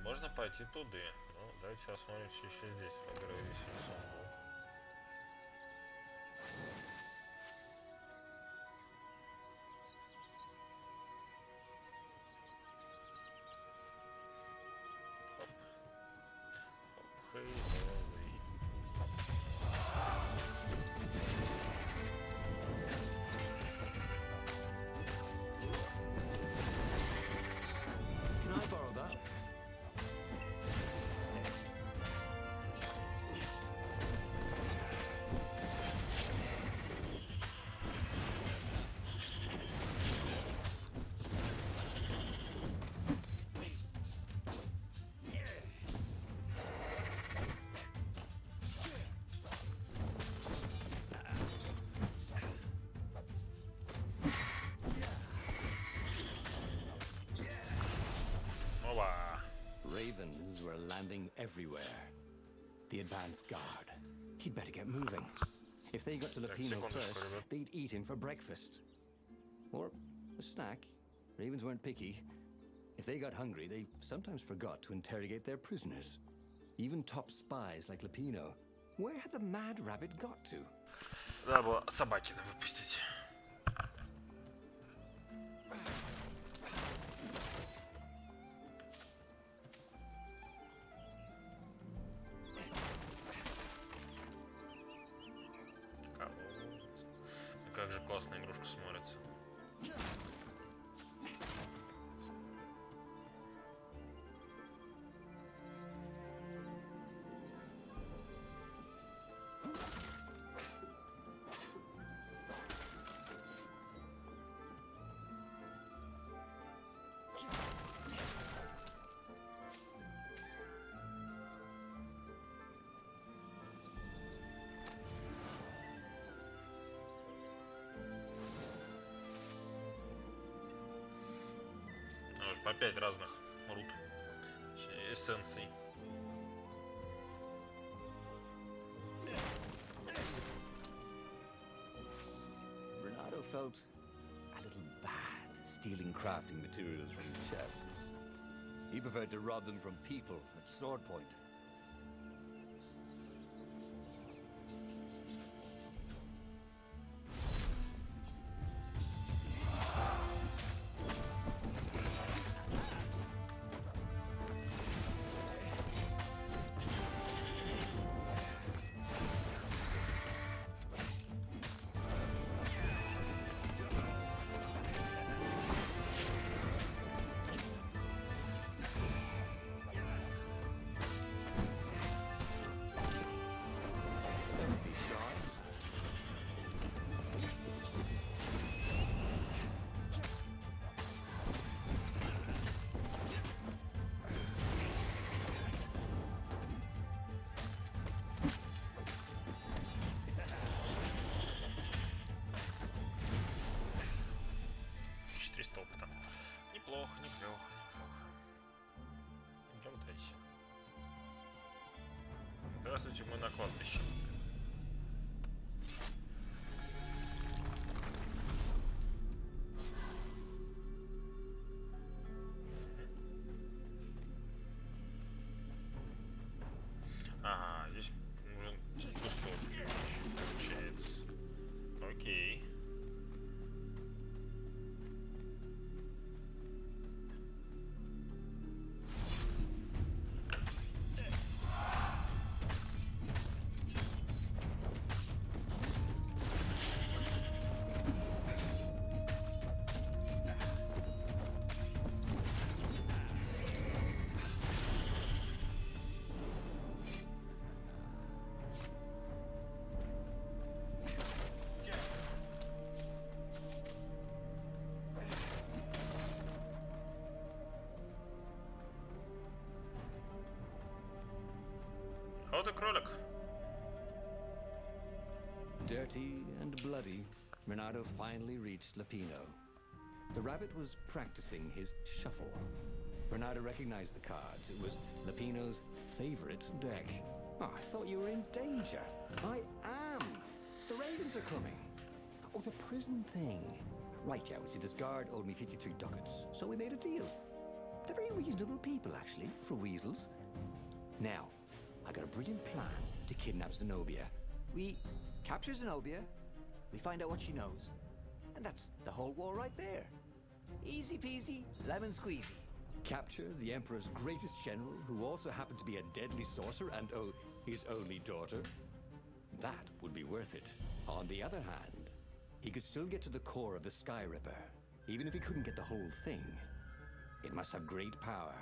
Можно пойти туда. Ну, давайте осмотрим еще здесь. Выбираю весь сундук. Can I borrow that? Опа. Ravens were landing everywhere. The advance guard. He'd better get moving. If they got to Lupino секундочку, first, ребят. they'd eat him for breakfast. Or a snack. Ravens weren't picky. If they got hungry, they sometimes forgot to interrogate their prisoners. Even top spies like Lupino. Where had the mad rabbit got to? Надо было Собакина выпустить. Как же классная игрушка смотрится. по 5 разных рут, эссенций. Renato felt a little bad stealing crafting materials from the chests. He preferred to rob them from people at sword point. Опыта. Неплохо, неплохо, неплохо. Идем дальше. Здравствуйте, мы на кладбище. Ага, здесь нужен пустой, получается. Окей. Вот и кролик. Dirty and bloody, Renato finally reached Lapino. The rabbit was practicing his shuffle. Renato recognized the cards. It was Lapino's favorite deck. Oh, I thought you were in danger. I am. The ravens are coming. Oh, the prison thing. Right, yeah, see, this guard owed me 53 ducats, so we made a deal. They're very reasonable people, actually, for weasels. Now, I got a brilliant plan to kidnap Zenobia. We capture Zenobia, we find out what she knows, and that's the whole war right there. Easy peasy, lemon squeezy. Capture the Emperor's greatest general, who also happened to be a deadly sorcerer and, oh, his only daughter. That would be worth it. On the other hand, he could still get to the core of the Sky Ripper, even if he couldn't get the whole thing. It must have great power.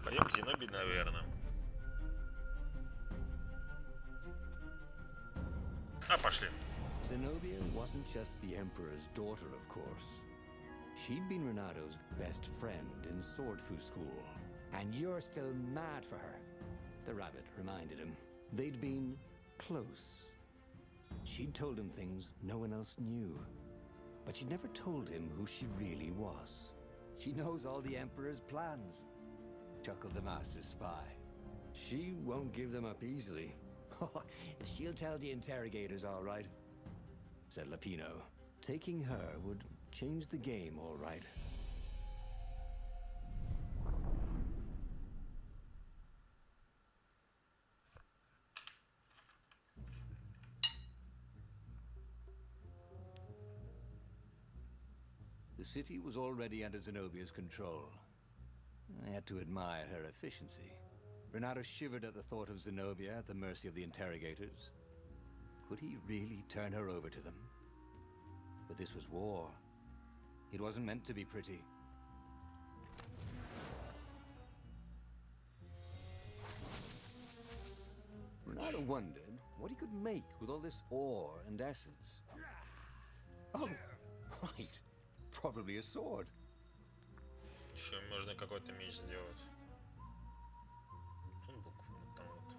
Пойдем к Зенобии, наверное. А, пошли. Zenobia wasn't just the Emperor's daughter, of course. She'd been Renato's best friend in sword fu school. And you're still mad for her, the rabbit reminded him. They'd been close. She'd told him things no one else knew. But she'd never told him who she really was. She knows all the Emperor's plans, chuckled the master spy. She won't give them up easily. She'll tell the interrogators, all right, said Lapino. Taking her would change the game, all right. The city was already under Zenobia's control. I had to admire her efficiency. Renato shivered at the thought of Zenobia at the mercy of the interrogators. Could he really turn her over to them? But this was war. It wasn't meant to be pretty. Renato wondered what he could make with all this ore and essence. Oh, right. Probably a sword. Еще можно какой-то меч сделать. Сундук. Вот там вот.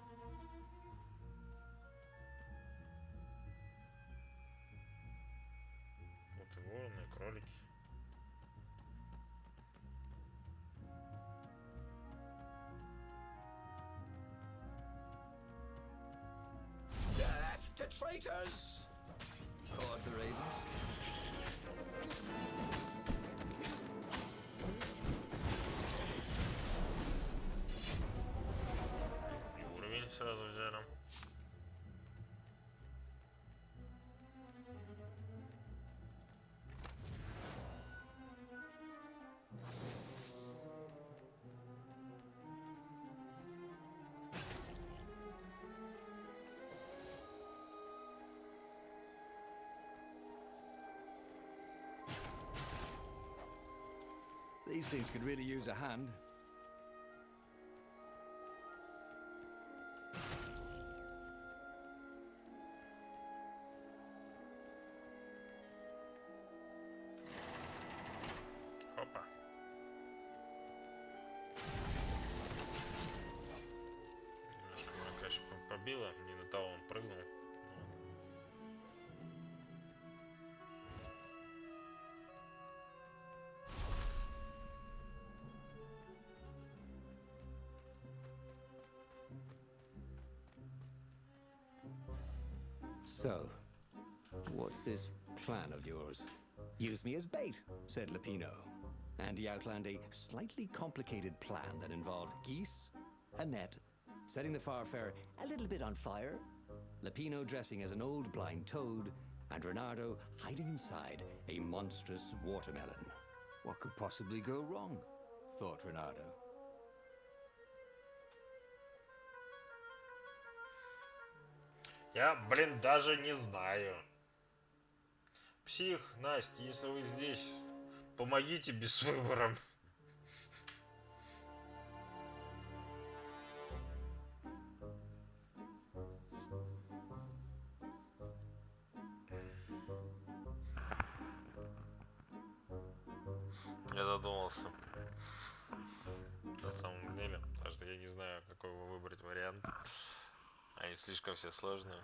traitors! Caught the ravens. И уровень сразу взяли. These things could really use a hand. Опа. Немножко меня, конечно, побило. Не на того он прыгнул. So, what's this plan of yours? Use me as bait, said Lupino. And he outlined a slightly complicated plan that involved geese, a net, setting the Farfarer a little bit on fire, Lupino dressing as an old blind toad, and Renardo hiding inside a monstrous watermelon. What could possibly go wrong? Thought Renardo. Я, блин, даже не знаю. Псих, Настя, если вы здесь, помогите без выбора. Я задумался. На самом деле, потому что я не знаю, какой выбрать вариант. Они слишком все сложные.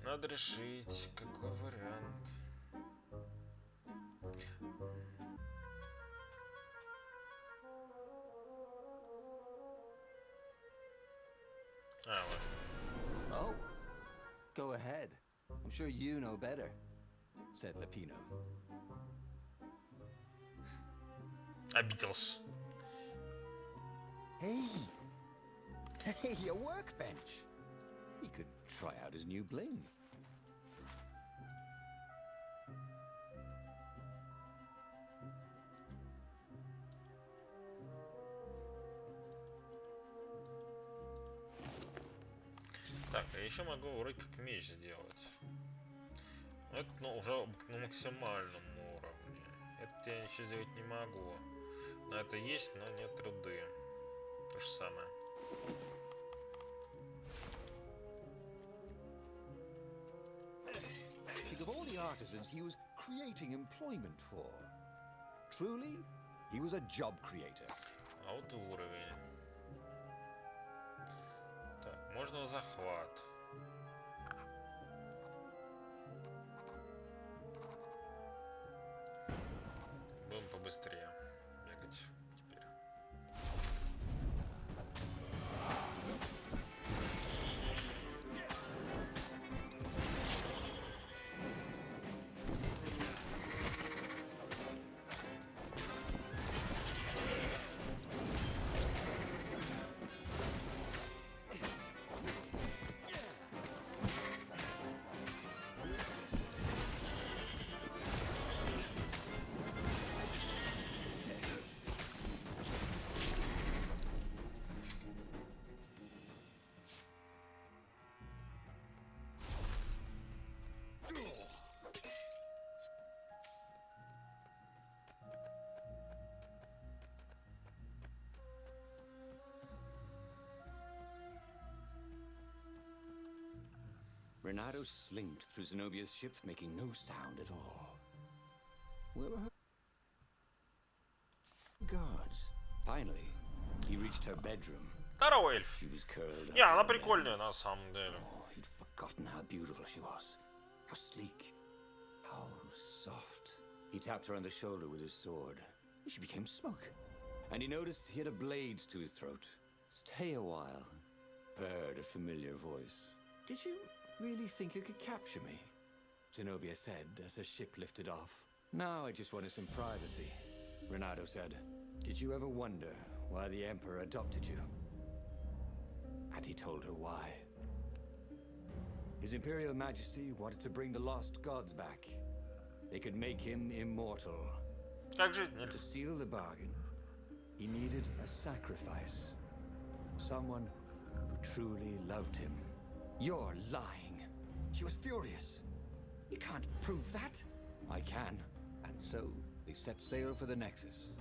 Надо решить, какой вариант. А, ладно. Oh, go ahead. I'm sure you know better, said Lupino. Обиделся. Hey, a workbench. He could try out his new bling. Так, а еще могу вроде как меч сделать. Это, ну, уже на максимальном уровне. Это я ничего сделать не могу. Но это есть, но нет руды. То же самое. Think of all the artisans he was creating employment for. Truly, he was a job creator. А вот и уровень. Так, можно захват. Будем побыстрее бегать теперь. Renato slinked through Zenobia's ship, making no sound at all. Where were her guards? Finally, he reached her bedroom. Здорово, эльф. She was curled up. Не, она in bed. прикольная на самом деле. Oh, he'd forgotten how beautiful she was. How sleek. How soft. He tapped her on the shoulder with his sword. She became smoke. And he noticed he had a blade to his throat. Stay a while, purred a familiar voice. Did you really think you could capture me? Zenobia said as her ship lifted off. Now I just wanted some privacy. Renato said, did you ever wonder why the Emperor adopted you? And he told her why. His Imperial Majesty wanted to bring the lost gods back. They could make him immortal. Как жизнь, To эльф? seal the bargain, he needed a sacrifice. Someone who truly loved him. You're lying. She was furious. You can't prove that. I can. And so, they set sail for the Nexus.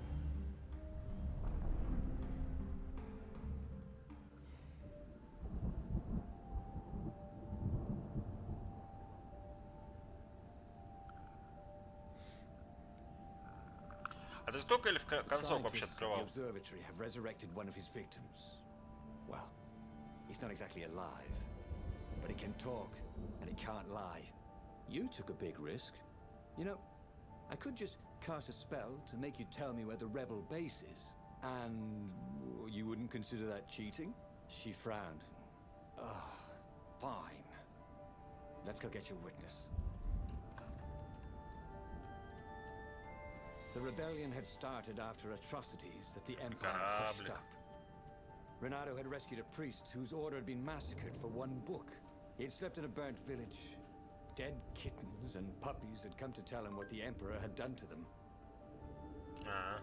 А ты сколько эльф The концов вообще scientists at открывал? the observatory have resurrected one of his victims. Well, he's not exactly alive, but he can talk and he can't lie. You took a big risk. You know, I could just cast a spell to make you tell me where the rebel base is, and you wouldn't consider that cheating? She frowned. Ugh, fine. Let's go get your witness. The rebellion had started after atrocities that the Empire hushed Кораблик. up. Renato had rescued a priest whose order had been massacred for one book. He had slept in a burnt village. Dead kittens and puppies had come to tell him what the Emperor had done to them. Ага.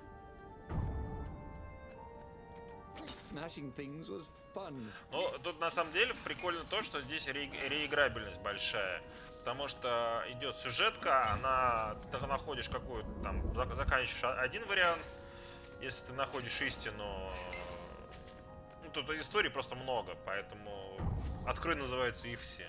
Smashing things was fun. Ну, тут на самом деле прикольно то, что здесь реиграбельность большая. Потому что идет сюжетка, ты находишь какую-то там, заканчиваешь один вариант, если ты находишь истину. Ну, тут историй просто много, поэтому открой называется и все.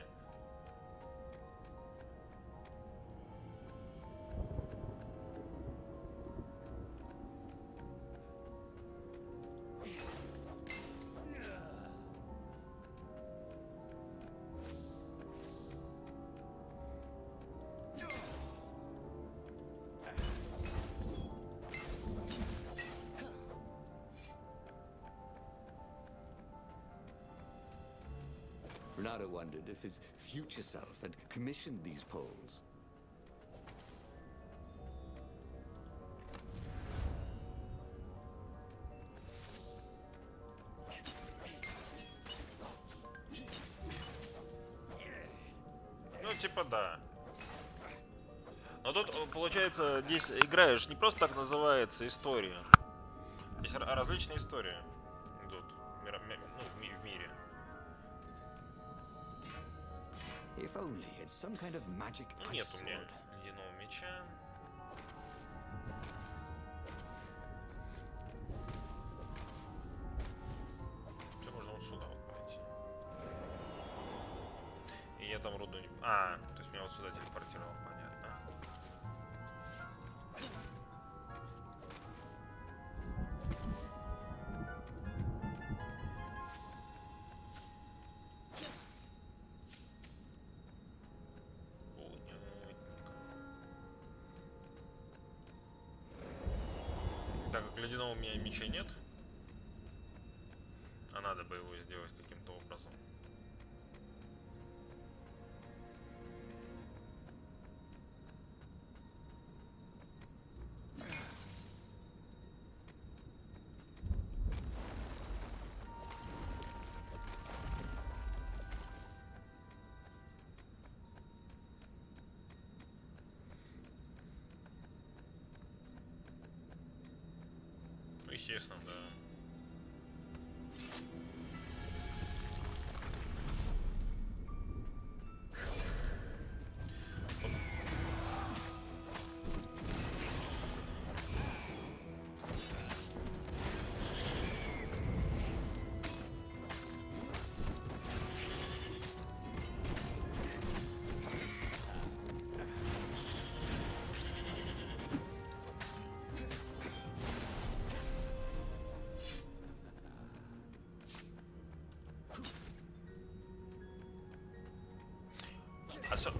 Renato wondered if his future self had commissioned these poles. Ну, типа да. Но тут, получается, здесь играешь не просто так называется история. Здесь различные истории идут в мире. If only it's some kind of magic Ну, ice нет у меня sword. ледяного меча. Все, можно вот сюда вот пойти. И я там руду не... А, то есть меня вот сюда телепортировал, понятно. Так как ледяного у меня меча нет, а надо бы его сделать каким-то образом. Ну, естественно, да.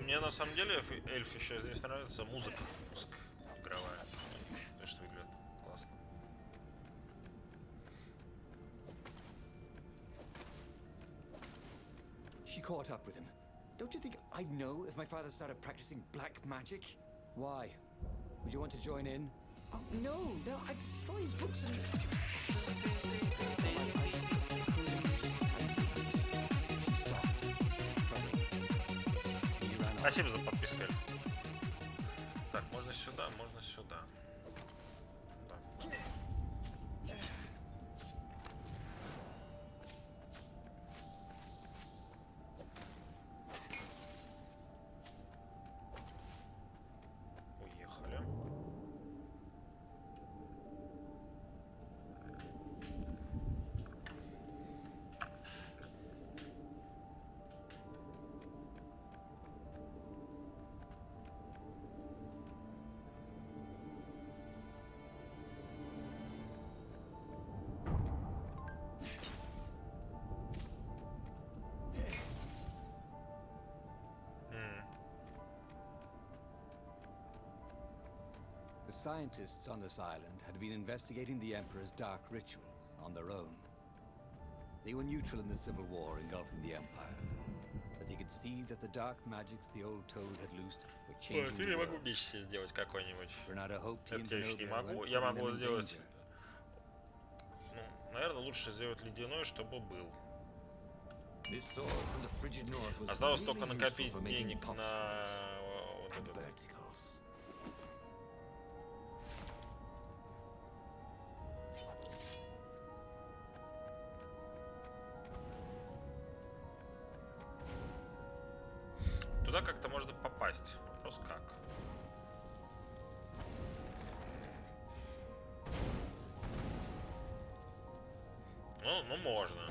Мне на самом деле эльф еще здесь нравится музыка. Музыка игровая. То, что выглядит классно. She caught up with him. Don't you think I'd know if my father started practicing black magic? Why? Would you want to join in? Oh, no, I'd destroy his books and... Спасибо за подписку, эльф. Так, можно сюда, можно сюда. Так. Уехали. The scientists on this island had been investigating the Emperor's dark rituals on their own. They were neutral in the civil war engulfing the Empire, but they could see that the dark magics the old toad had loosed were changing Или the могу world. меч сделать какой-нибудь. Renata hoped he Это я еще не and могу. Zenobia Я weren't могу putting them in сделать... danger. Ну, наверное, лучше сделать ледяной, чтобы был. This sword from the frigid north was Осталось really только useful накопить for making денег pots на вот and этот. verticals. Туда как-то можно попасть. Вопрос как. Ну, можно.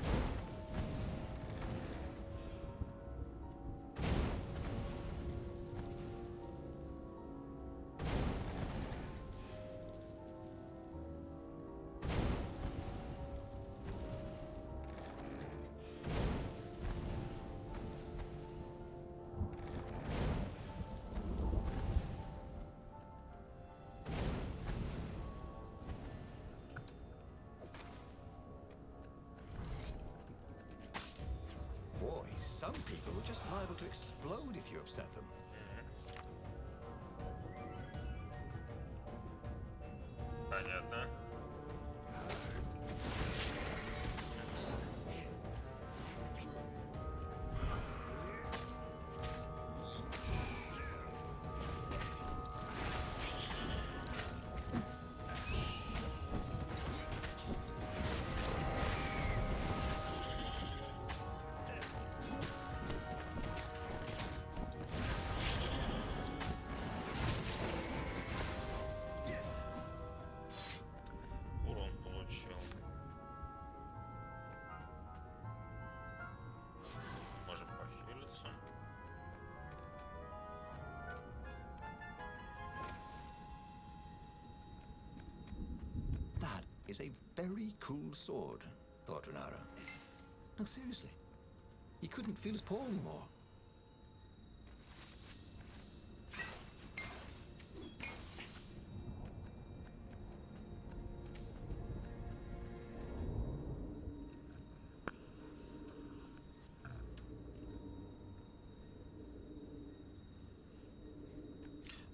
Boy, some people were just liable to explode if you upset them. Понятно. Урон получил. Можем похилиться. That is a very cool sword, thought Renata. No, seriously. He couldn't feel his paw anymore.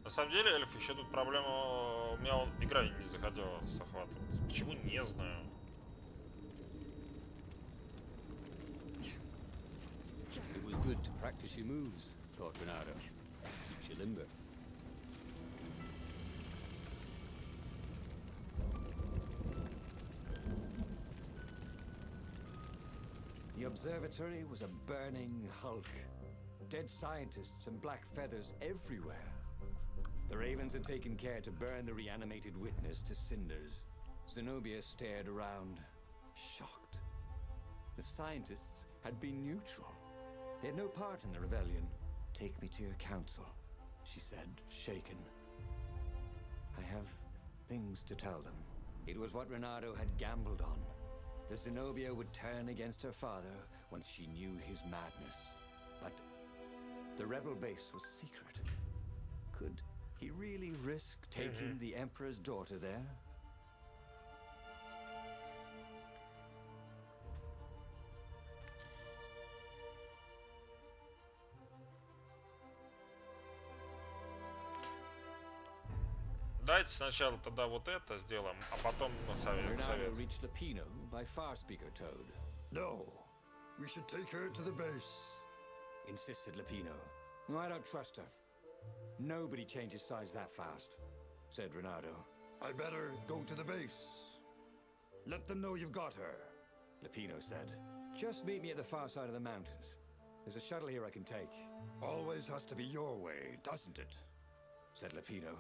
На самом деле, эльф, еще тут проблема... У меня игра не захотела захватываться. Почему? Не знаю. It was good to practice your moves, thought Renata. Keeps you limber. The observatory was a burning hulk. Dead scientists and black feathers everywhere. The ravens had taken care to burn the reanimated witness to cinders. Zenobia stared around, shocked. The scientists had been neutral. They had no part in the rebellion. Take me to your council, she said, shaken. I have things to tell them. It was what Renato had gambled on. The Zenobia would turn against her father once she knew his madness. But The rebel base was secret. Could he really risk taking the Emperor's daughter there? Давайте сначала тогда вот это сделаем, а потом на совет. Renato reached Lapino by far speaker Toad. No, we should take her to the base. Insisted Lapino. No, I don't trust her. Nobody changes sides that fast, said Renato. I better go to the base. Let them know you've got her. Lapino said. Just meet me at the far side of the mountains. There's a shuttle here I can take. Always has to be your way, doesn't it? Said Lapino.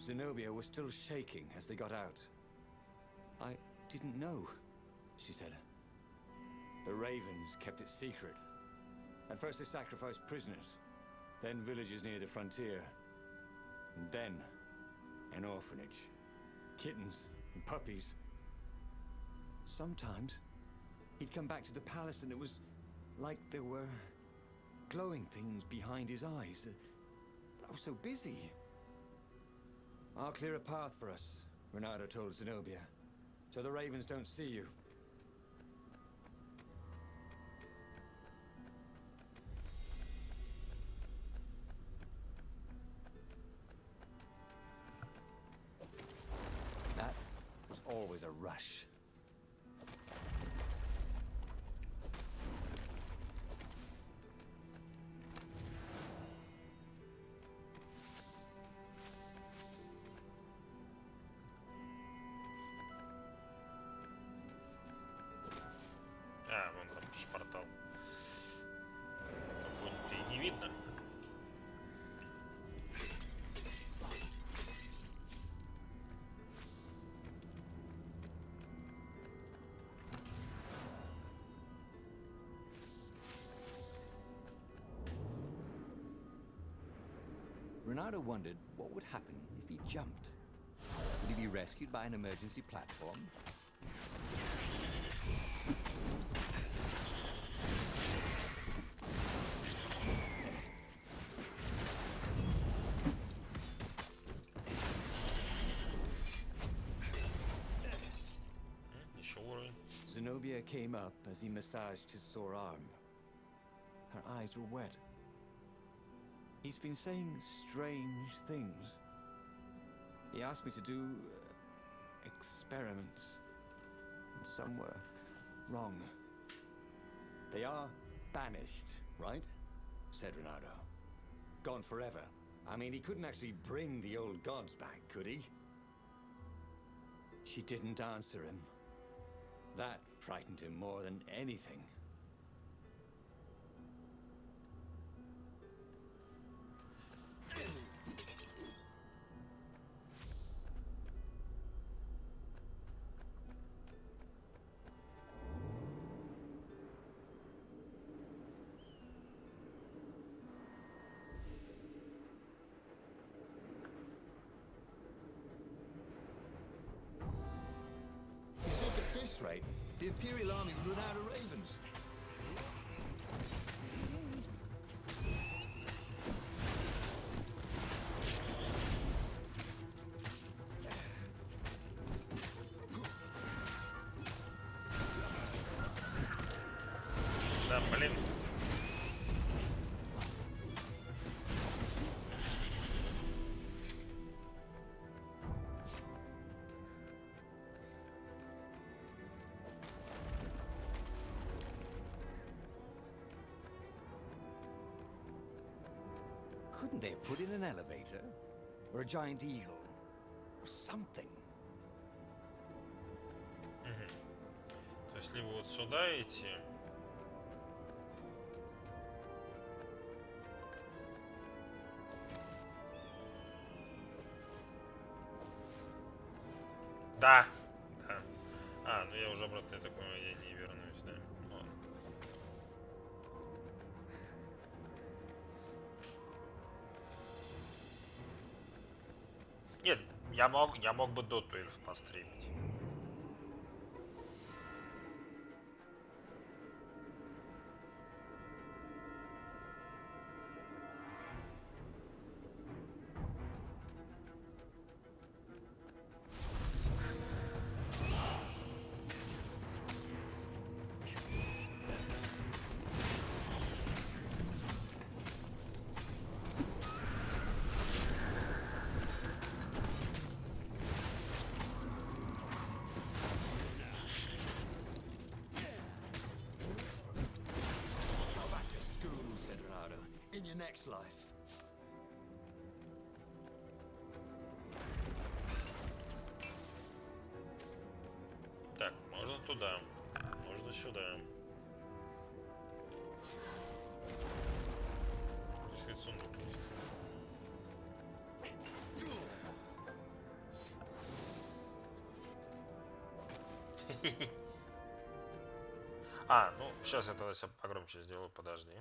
Zenobia was still shaking as they got out. I didn't know, she said. The Ravens kept it secret. At first they sacrificed prisoners, then villages near the frontier, and then an orphanage. Kittens and puppies. Sometimes he'd come back to the palace and it was like there were glowing things behind his eyes. I was so busy. I'll clear a path for us, Renato told Zenobia, so the Ravens don't see you. That was always a rush. А, вон там портал. Вон-то и не видно. Renato wondered what would happen if he jumped. Would he be rescued by an emergency platform? Еще уровень. Zenobia came up as he massaged his sore arm. Her eyes were wet. He's been saying strange things. He asked me to do experiments. And some were wrong. They are banished, right? Said Renato. Gone forever. I mean, he couldn't actually bring the old gods back, could he? She didn't answer him. That frightened him more than anything. At this rate, the Imperial Army would run out of ravens. Да, блин. Couldn't they have put in an elevator? Or a giant eagle? Or something? То есть либо вот сюда идти. Да. Да. А, ну я уже обратно, я так понимаю, я не вернусь, да? Ладно. Нет, я мог бы до 12 постримить. Go back to school, said Renado. In your next life. Так, можно туда, можно сюда. Здесь хоть сундук есть. А, ну, сейчас я тогда себя погромче сделаю, подожди.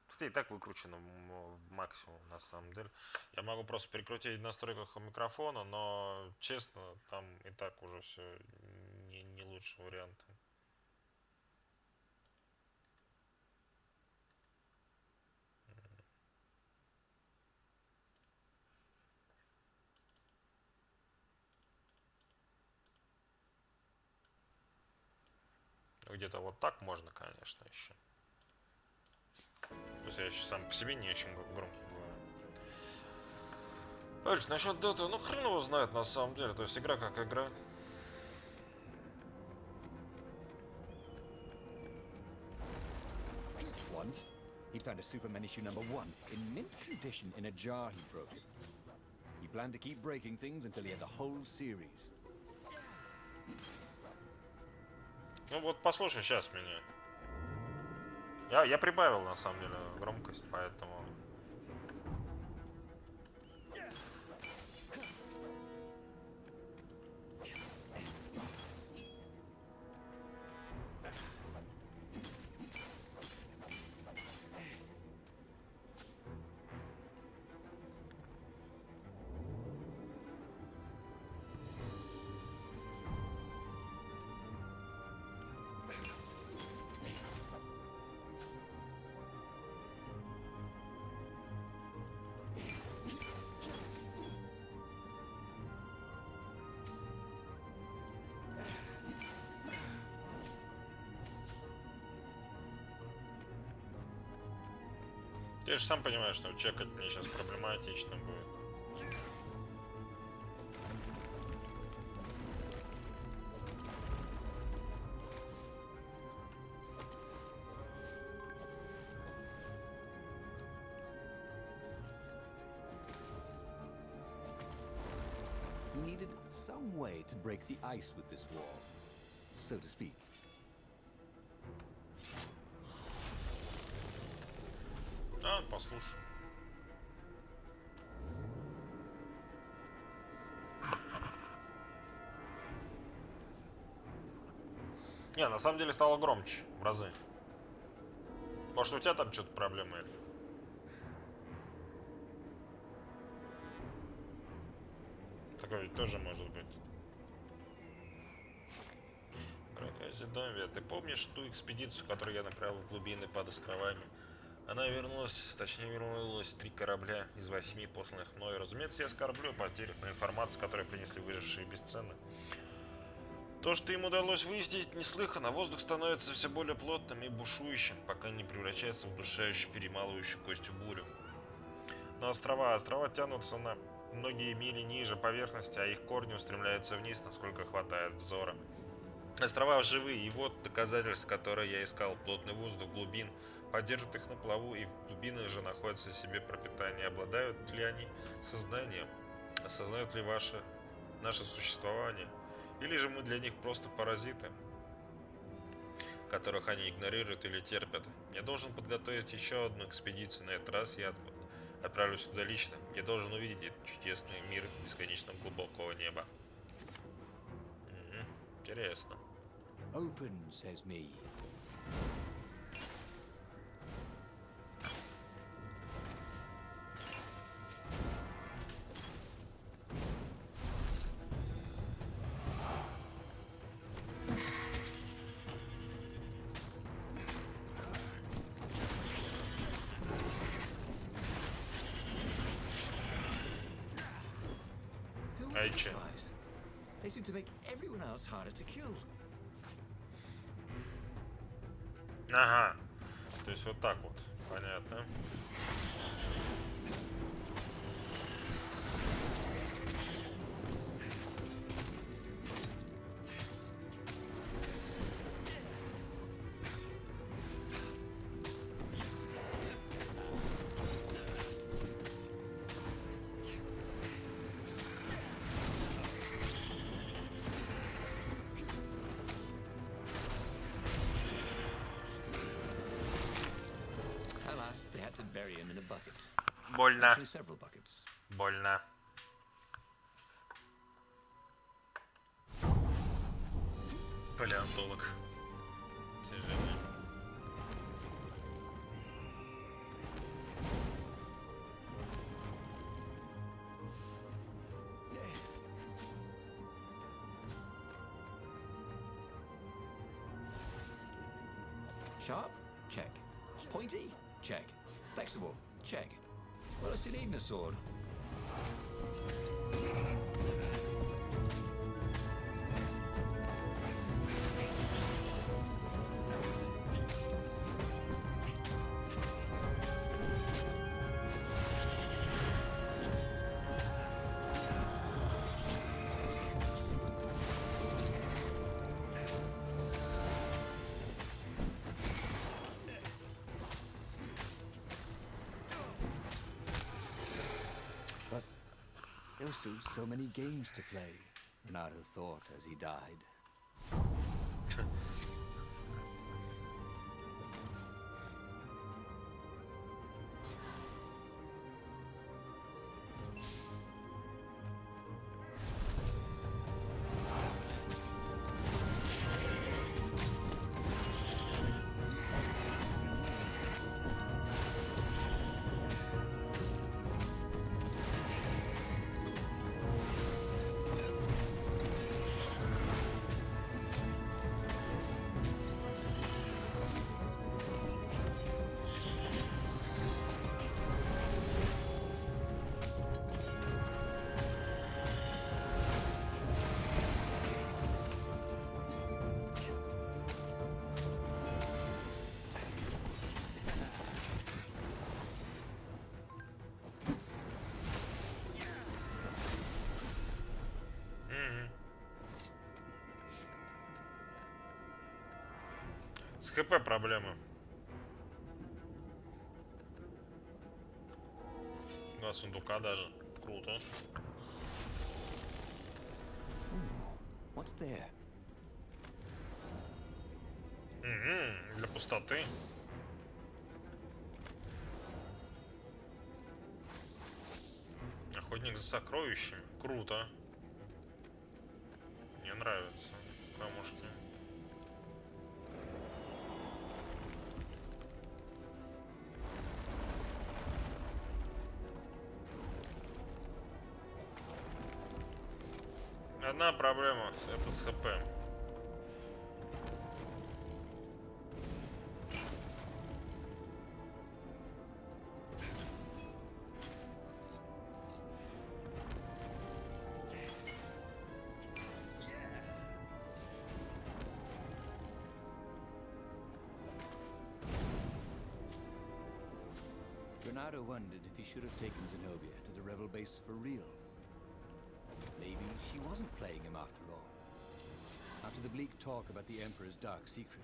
Хотя и так выкручено в максимум, на самом деле. Я могу просто перекрутить в настройках микрофона, но, честно, там и так уже все не лучший вариант. Где-то вот так можно, конечно, еще. То есть я еще сам по себе не очень громко говорю. Дальше, насчет Доты, ну хрен его знает на самом деле. То есть игра как игра. Once, he found a Superman issue #1 in mint condition in a jar he broke it. He planned to keep breaking things until he had the whole series. Ну вот послушай сейчас меня. Я прибавил на самом деле громкость, поэтому... Ты же сам понимаешь, что чекать мне сейчас проблематично будет. He needed some way to break the ice with this wall, so to speak. А, послушай. Не, на самом деле стало громче в разы. Может, у тебя там что-то проблемы? Такое ведь тоже может быть. Зидовия, ты помнишь ту экспедицию, которую я направил в глубины под островами? Она вернулась, точнее вернулась 3 корабля из 8 посланных мной. Разумеется, я скорблю о потерях, но информация, которую принесли выжившие, бесценна. То, что им удалось выяснить, неслыханно. Воздух становится все более плотным и бушующим, пока не превращается в душающую, перемалывающую костью бурю. Но острова тянутся на многие мили ниже поверхности, а их корни устремляются вниз, насколько хватает взора. Острова живые, и вот доказательства, которые я искал. Плотный воздух глубин поддерживает их на плаву, и в глубинах же находится себе пропитание. Обладают ли они сознанием? Осознают ли наше существование? Или же мы для них просто паразиты, которых они игнорируют или терпят? Я должен подготовить еще одну экспедицию. На этот раз я отправлюсь туда лично. Я должен увидеть этот чудесный мир бесконечно глубокого неба. Интересно. Open, says me. Ай, че? Guys, they seem to make everyone else harder to kill. Ага. То есть вот так вот. Понятно. Alas, they had to bury him in a bucket. Больно. Actually, several buckets. Больно. Палеонтолог. К сожалению. Sharp? Check. Pointy? Check. Flexible? Check. What else do you need in a sword? But there were still so many games to play, Renato thought as he died. С ХП проблемы. Два сундука даже. Круто. What's there? Для пустоты. Охотник за сокровищами. Круто. Мне нравится. Камушки. Одна проблема, это с ХП. Renato wondered if he should have taken Zenobia to the rebel base for real. Maybe she wasn't playing him after all. After the bleak talk about the Emperor's dark secret,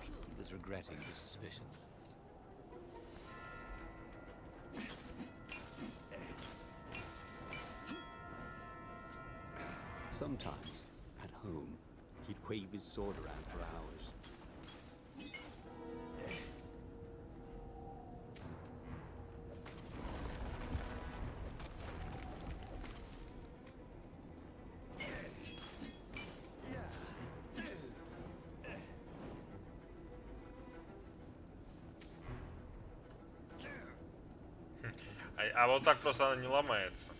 he was regretting his suspicion. Sometimes, at home, he'd wave his sword around for hours. А вот так просто она не ломается.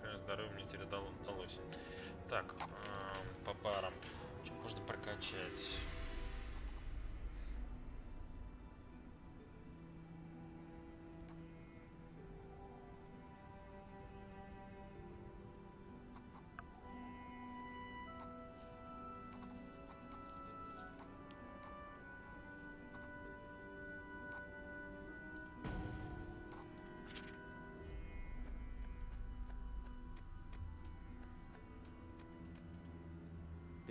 Какое здоровье мне теперь удалось. Так, по парам. Что можно прокачать?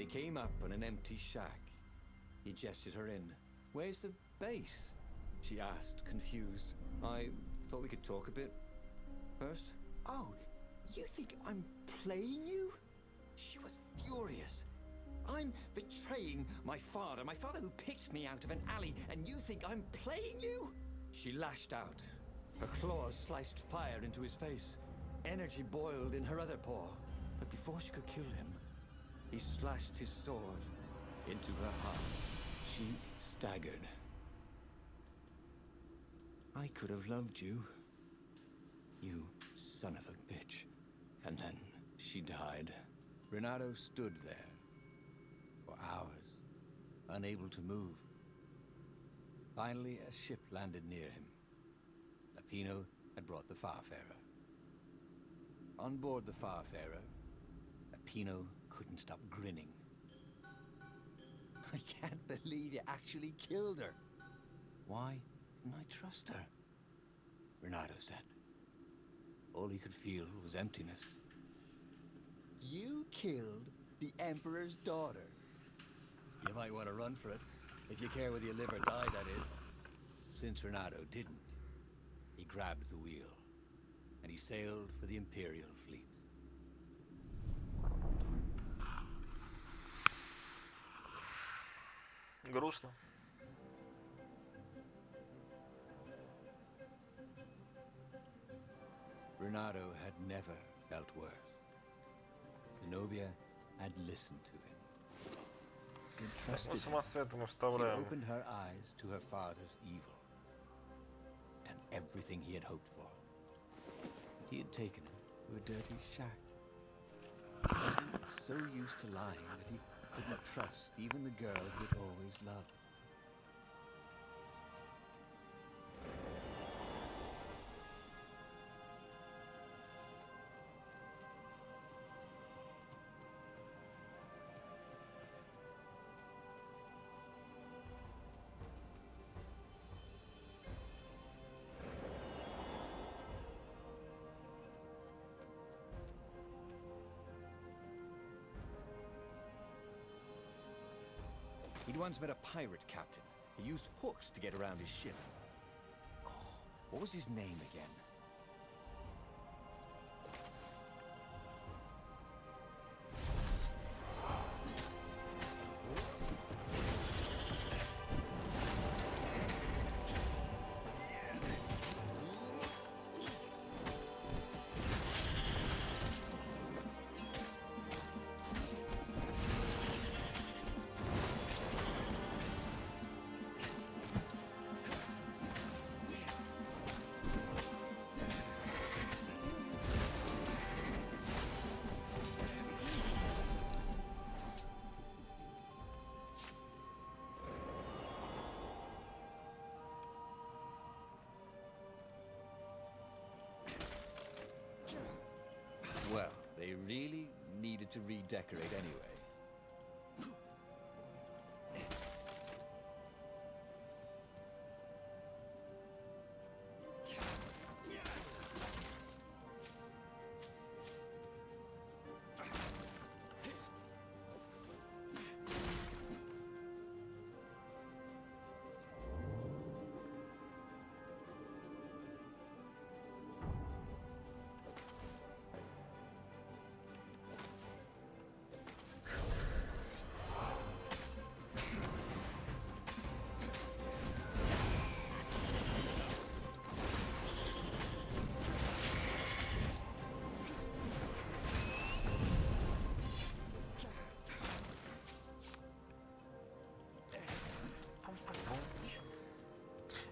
They came up on an empty shack. He gestured her in. Where's the base? She asked, confused. I thought we could talk a bit first. Oh, you think I'm playing you? She was furious. I'm betraying my father who picked me out of an alley, and you think I'm playing you? She lashed out. Her claws sliced fire into his face. Energy boiled in her other paw. But before she could kill him, he slashed his sword into her heart. She staggered. I could have loved you. You son of a bitch. And then she died. Renato stood there for hours, unable to move. Finally, a ship landed near him. Lapino had brought the Farfarer. On board the Farfarer, Lapino couldn't stop grinning. I can't believe you actually killed her. Why didn't I trust her? Renato said. All he could feel was emptiness. You killed the Emperor's daughter. You might want to run for it, if you care whether you live or die, that is. Since Renato didn't, he grabbed the wheel, and he sailed for the Imperial fleet. Грустно. Renato had never felt worse. Zenobia had listened to him. He Ну, trusted him. самоцветы мы She вставляем. opened her eyes to her father's evil. Done everything he had hoped for. He had taken her to a dirty shack. He was so used to lying that he couldn't trust even the girl he had always loved. He'd once met a pirate captain who used hooks to get around his ship. Oh, what was his name again? Well, they really needed to redecorate anyway.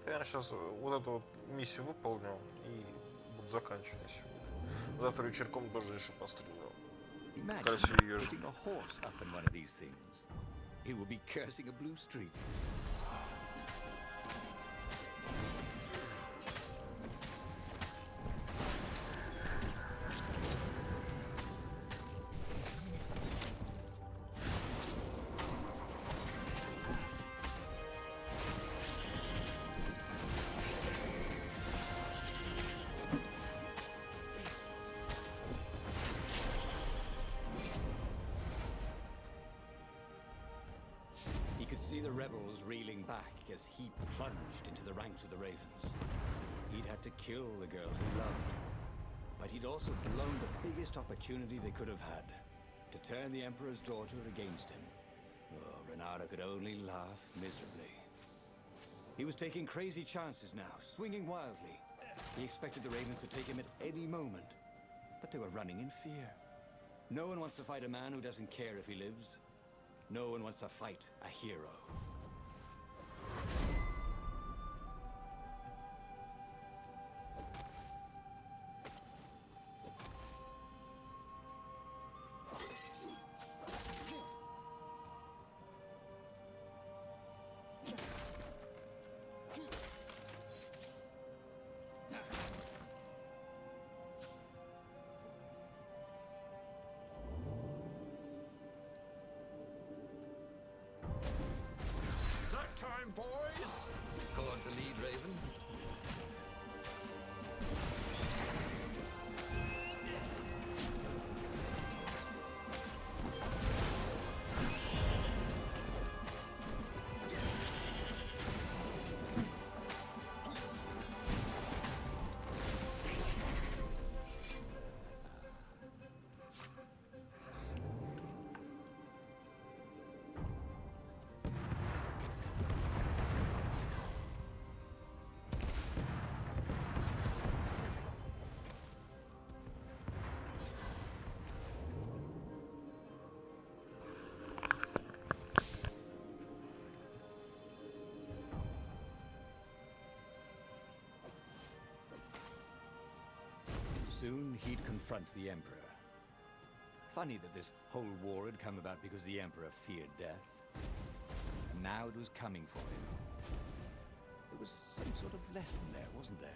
Я сейчас вот эту вот миссию выполню и буду заканчивать на сегодня. Завтра вечерком тоже еще пострелял. Imagine Красивый ежик. putting a horse up in one of these things. He would be cursing a blue streak. reeling back as he plunged into the ranks of the Ravens. He'd had to kill the girl he loved, but he'd also blown the biggest opportunity they could have had to turn the Emperor's daughter against him. Oh, Renato could only laugh miserably. He was taking crazy chances now, swinging wildly. He expected the Ravens to take him at any moment, but they were running in fear. No one wants to fight a man who doesn't care if he lives. No one wants to fight a hero. Boys! Called the lead Raven. Soon he'd confront the Emperor. Funny that this whole war had come about because the Emperor feared death. And now it was coming for him. There was some sort of lesson there, wasn't there?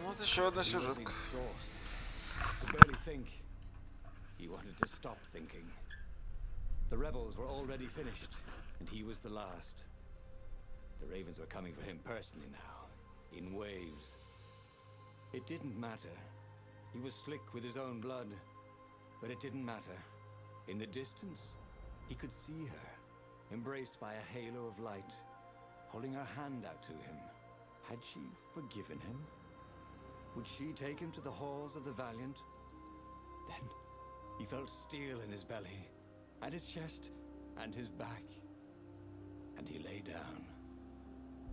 Вот еще одна He wasn't сюжетка. exhausted. Could barely think. He wanted to stop thinking. The rebels were already finished, and he was the last. The Ravens were coming for him personally now, in waves. It didn't matter. He was slick with his own blood, but it didn't matter. In the distance, he could see her, embraced by a halo of light, holding her hand out to him. Had she forgiven him? Would she take him to the halls of the Valiant? Then he felt steel in his belly, and his chest, and his back. And he lay down,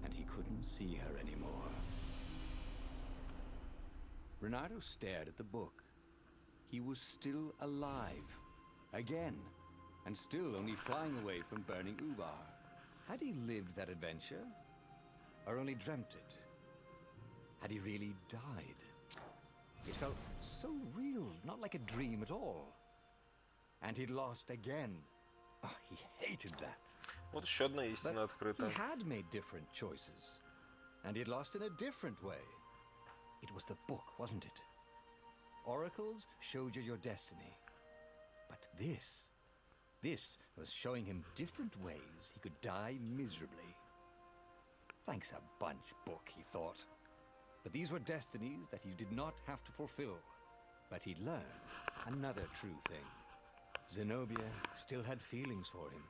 and he couldn't see her anymore. Renato stared at the book. He was still alive. Again. And still only flying away from burning Ubar. Had he lived that adventure? Or only dreamt it? Had he really died? It felt so real, not like a dream at all. And he'd lost again. Oh, he hated that. Вот еще одна истина But открыта. he had made different choices. And he'd lost in a different way. It was the book, wasn't it? Oracles showed you your destiny. But this was showing him different ways he could die miserably. Thanks a bunch, book, he thought. But these were destinies that he did not have to fulfill. But he'd learned another true thing. Zenobia still had feelings for him.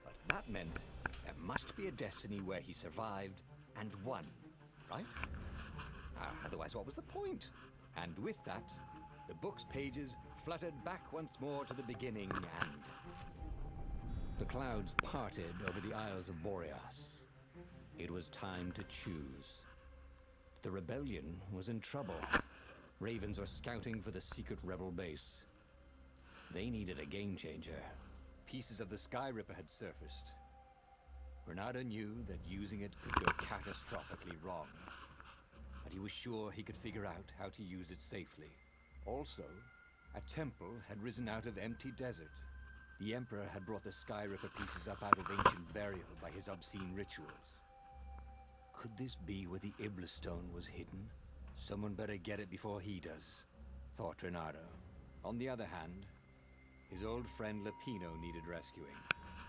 But that meant there must be a destiny where he survived and won, right? Otherwise, what was the point? And with that, the book's pages fluttered back once more to the beginning, and The clouds parted over the Isles of Boreas. It was time to choose. The rebellion was in trouble. Ravens were scouting for the secret rebel base. They needed a game changer. Pieces of the Sky Ripper had surfaced. Renata knew that using it could go catastrophically wrong, but he was sure he could figure out how to use it safely. Also, a temple had risen out of empty desert. The Emperor had brought the Sky Ripper pieces up out of ancient burial by his obscene rituals. Could this be where the Iblis stone was hidden? Someone better get it before he does, thought Renato. On the other hand, his old friend Lapino needed rescuing.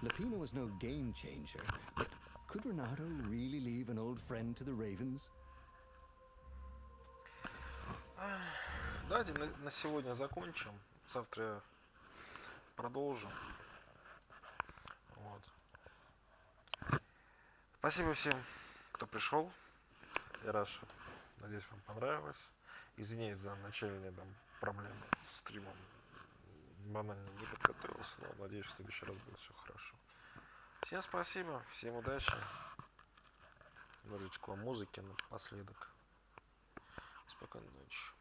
Lapino was no game changer, but could Renato really leave an old friend to the Ravens? Давайте на сегодня закончим. Завтра я продолжим. Вот. Спасибо всем, кто пришел. Я рад, что, надеюсь, вам понравилось. Извиняюсь за начальные там проблемы со стримом. Банально не подготовился, но надеюсь, что в следующий раз будет все хорошо. Всем спасибо, всем удачи. Немножечко музыки напоследок. Спокойной ночи.